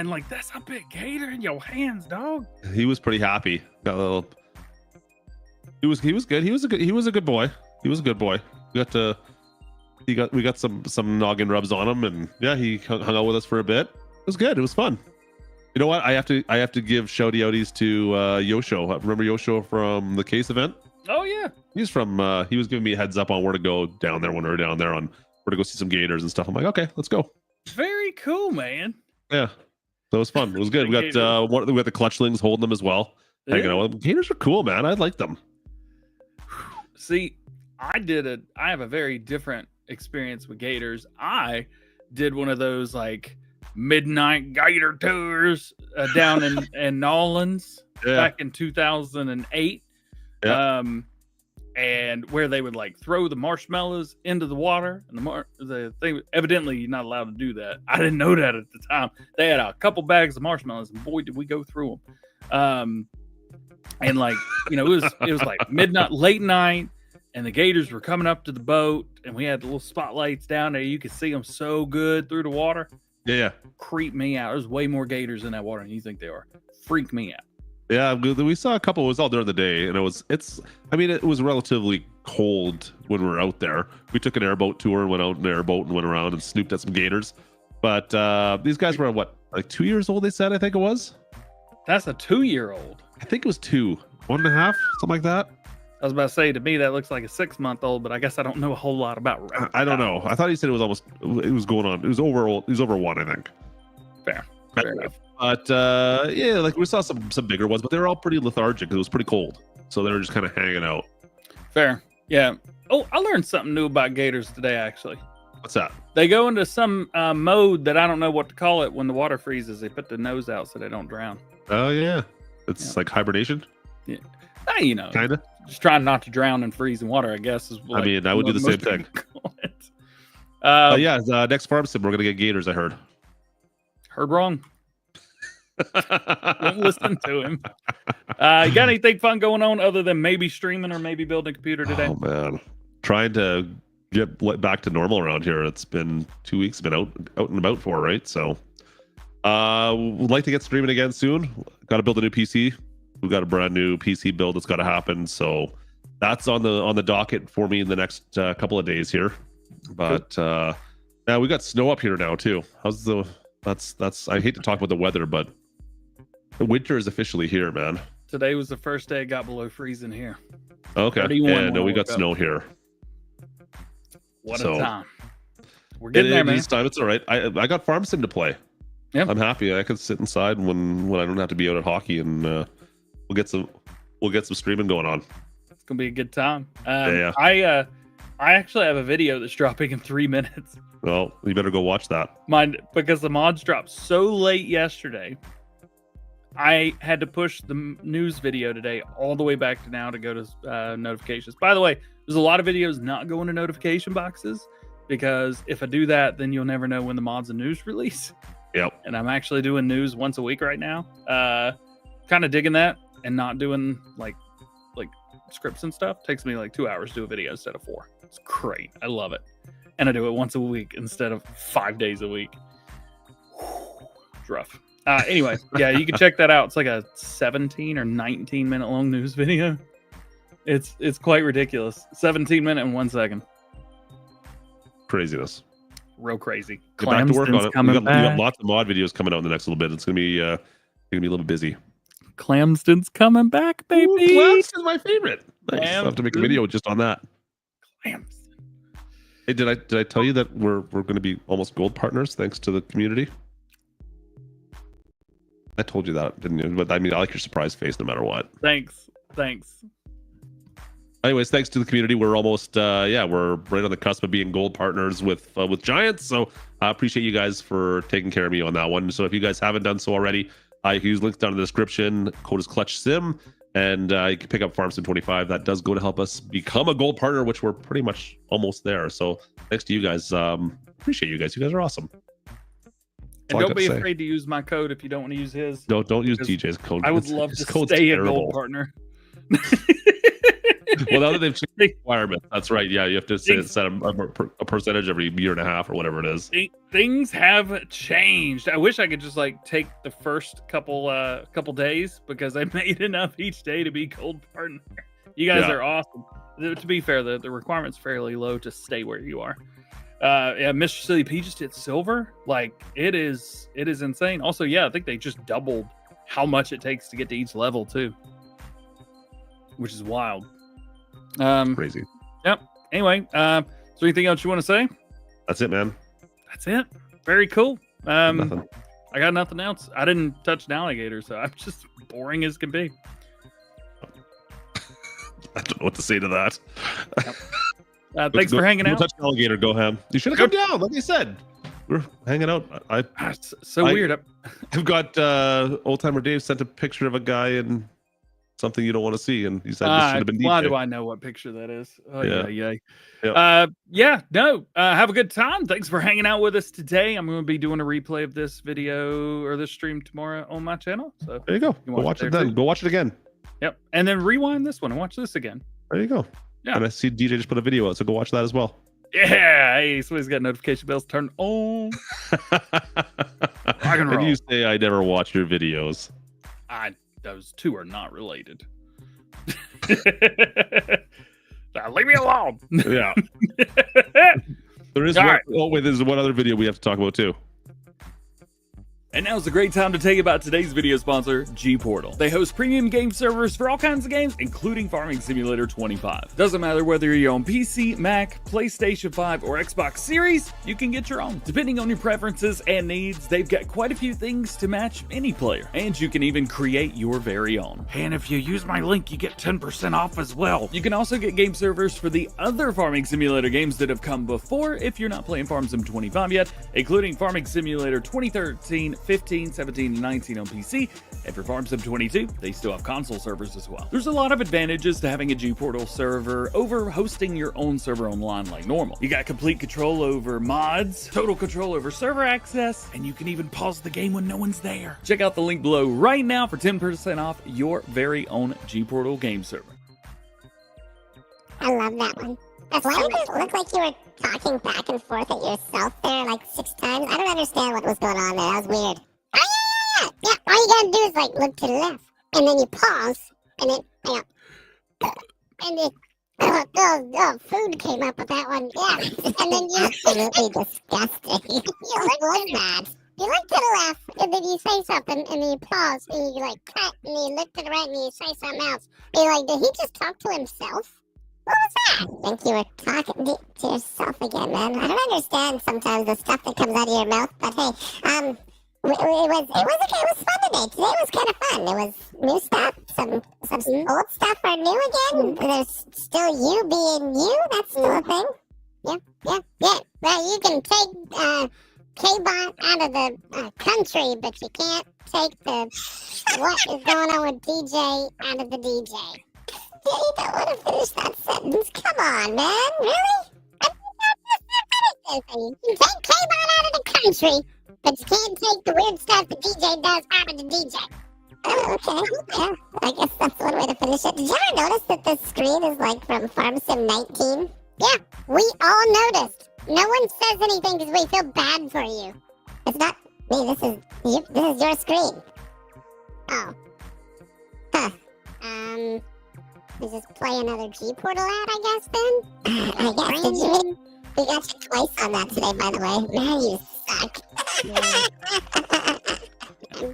like that's a big gator in your hands, dog. He was pretty happy. Got a little. He was good. He was a good boy. He was a good boy. We got some noggin rubs on him, and yeah, he hung out with us for a bit. It was good. It was fun. You know what? I have to give shouty outies to Yosho. Remember Yosho from the case event? Oh yeah. He was giving me a heads up on where to go down there when we were down there, on where to go see some gators and stuff. I'm like, okay, let's go. Very cool, man. Yeah, that was fun. It was good. We got the clutchlings holding them as well. Hanging out with them. Gators are cool, man. I like them. See, I have a very different experience with gators. I did one of those like midnight gator tours down in Nolans back in 2008. Yeah. And where they would like throw the marshmallows into the water, and the thing, evidently you're not allowed to do that. I didn't know that at the time. They had a couple bags of marshmallows, and boy did we go through them. And like, you know, it was like midnight, late night, and the gators were coming up to the boat, and we had the little spotlights down there. You could see them so good through the water. Yeah. Creep me out. There's way more gators in that water than you think they are. Freak me out. Yeah, we saw a couple. It was all during the day, and it was relatively cold when we were out there. We took an airboat tour and went out in an airboat and went around and snooped at some gators. But these guys were what, like 2 years old? They said, I think it was. That's a 2-year-old. I think it was 2, 1.5, something like that. I was about to say, to me that looks like a 6-month-old, but I guess I don't know a whole lot about. I don't know. I thought he said it was going on. It was over 1, I think. Fair enough. But yeah, like we saw some bigger ones, but they were all pretty lethargic because it was pretty cold, so they were just kind of hanging out. Fair, yeah. Oh, I learned something new about gators today. Actually, what's that? They go into some mode that I don't know what to call it when the water freezes. They put their nose out so they don't drown. Oh yeah, it's like hibernation. Yeah, you know, kind of just trying not to drown in freezing water. I guess is. Like, I mean, I would do the same thing. Yeah, next farm sim we're gonna get gators. I heard. Heard wrong. Don't listen to him. You got anything fun going on other than maybe streaming or maybe building a computer today? Oh man, trying to get back to normal around here. It's been 2 weeks. Been out and about for, right? So Would like to get streaming again soon. Got to build a new PC. We've got a brand new PC build that's got to happen. So that's on the docket for me in the next couple of days here. But now we got snow up here now too. How's the? That's. I hate to talk about the weather, but the winter is officially here, man. Today was the first day it got below freezing here. Okay. 31 Yeah, no, when we I got woke snow here. What So, a time. We're getting there, man. This time it's all right. I got farm sim to play. Yeah. I'm happy. I could sit inside when I don't have to be out at hockey, and we'll get some streaming going on. It's gonna be a good time. Yeah. I actually have a video that's dropping in 3 minutes. Well, you better go watch that. Because the mods dropped so late yesterday. I had to push the news video today all the way back to now to go to notifications. By the way, there's a lot of videos not going to notification boxes because if I do that, then you'll never know when the mods and news release. Yep. And I'm actually doing news once a week right now. Kind of digging that and not doing like scripts and stuff. Takes me like 2 hours to do a video instead of 4. It's great. I love it. And I do it once a week instead of 5 days a week. It's rough. Anyway, yeah, you can check that out. It's like a 17 or 19 minute long news video. It's quite ridiculous. 17 minutes and 1 second. Craziness. Real crazy. Get back to work on it. We got back. lots of mod videos coming out in the next little bit. It's gonna be a little bit busy. Clamston's coming back, baby. Clamston's my favorite. Nice. I'll have to make a Clamston. video just on that. Clamston. Hey, did I tell you that we're going to be almost gold partners thanks to the community? I told you that, didn't you? But I mean, I like your surprise face no matter what. Thanks. Anyways, thanks to the community, we're almost we're right on the cusp of being gold partners with Giants. So I appreciate you guys for taking care of me on that one. So if you guys haven't done so already, you can use links down in the description. Code is Klutch Sim, and you can pick up Farm Sim 25. That does go to help us become a gold partner, which we're pretty much almost there. So thanks to you guys. Appreciate you guys. You guys are awesome. And don't be afraid to use my code if you don't want to use his. No, don't use TJ's code. I would love to stay a gold partner. Well, now that they've changed the requirements, that's right. Yeah, you have to set a percentage every year and a half or whatever it is. Things have changed. I wish I could just like take the first couple days because I made enough each day to be gold partner. You guys are awesome. To be fair, the requirement's fairly low to stay where you are. Yeah, Mr. Silly P just hit silver. Like it is insane. Also, yeah, I think they just doubled how much it takes to get to each level too, which is wild. Crazy. Yep. Anyway, so anything else you want to say? That's it, man. That's it. Very cool. Nothing. I got nothing else. I didn't touch an alligator, so I'm just boring as can be. I don't know what to say to that. Yep. Thanks for hanging out. Touch an alligator, go ham. You should have come down, like I said. We're hanging out. It's so weird. I've got Old Timer Dave sent a picture of a guy in something you don't want to see, and he said this should have been DJ. Why do I know what picture that is? Oh, yeah. Yep. Have a good time. Thanks for hanging out with us today. I'm going to be doing a replay of this video or this stream tomorrow on my channel. So there you go. Go watch it then. Too. Go watch it again. Yep. And then rewind this one and watch this again. There you go. Yeah. And I see DJ just put a video out, so go watch that as well. Yeah. Hey, somebody's got notification bells turned on. Rock and roll. And you say I never watch your videos. Those two are not related. Now, leave me alone. Yeah. There is right. Oh, wait, there's one other video we have to talk about too. And now's a great time to tell you about today's video sponsor, GPortal. They host premium game servers for all kinds of games, including Farming Simulator 25. Doesn't matter whether you're on PC, Mac, PlayStation 5, or Xbox Series, you can get your own. Depending on your preferences and needs, they've got quite a few things to match any player. And you can even create your very own. And if you use my link, you get 10% off as well. You can also get game servers for the other Farming Simulator games that have come before if you're not playing Farm Sim 25 yet, including Farming Simulator 2013, 15, 17, and 19 on PC, and for Farm Sim 22, they still have console servers as well. There's a lot of advantages to having a GPortal server over hosting your own server online like normal. You got complete control over mods, total control over server access, and you can even pause the game when no one's there. Check out the link below right now for 10% off your very own GPortal game server. I love that one. Why did it look like you were talking back and forth at yourself there like 6 times? I don't understand what was going on there. That was weird. look to the left, and then you pause, and then and then food came up with that one. Yeah, and then you absolutely disgusting. You look mad. You look to the left, and then you say something, and then you pause, and you like cut, and then you look to the right, and you say something else. And you're like, did he just talk to himself? What was that? I think you were talking to yourself again, man. I don't understand sometimes the stuff that comes out of your mouth, but hey, it was okay. It was fun today. Today was kind of fun. There was new stuff, some old stuff are new again. There's still you being you. That's still a thing. Yeah. Well, you can take K-Bot out of the country, but you can't take the what is going on with DJ out of the DJ. Yeah, you don't want to finish that sentence. Come on, man. Really? I think that's you can take K-Bot out of the country, but you can't take the weird stuff the DJ does out of the DJ. Oh, okay. Yeah, I guess that's one way to finish it. Did you ever notice that the screen is like from Farm Sim 19? Yeah, we all noticed. No one says anything because we feel bad for you. It's not me. This is your screen. Oh. Huh. Let's just play another GPortal ad, I guess, then? I guess. We got you twice on that today, by the way. Man, you suck.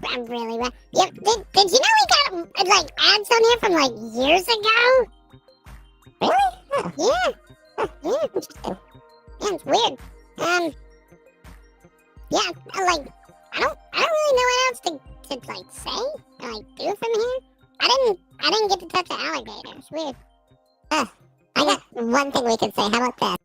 I'm really bad. Yeah, did you know we got, like, ads on here from, like, years ago? Really? Oh, yeah. Oh, yeah, interesting. Yeah, it's weird. Yeah, like, I don't really know what else to like, say or, like, do from here. I didn't get to touch the alligator. It's weird. I got one thing we can say. How about that?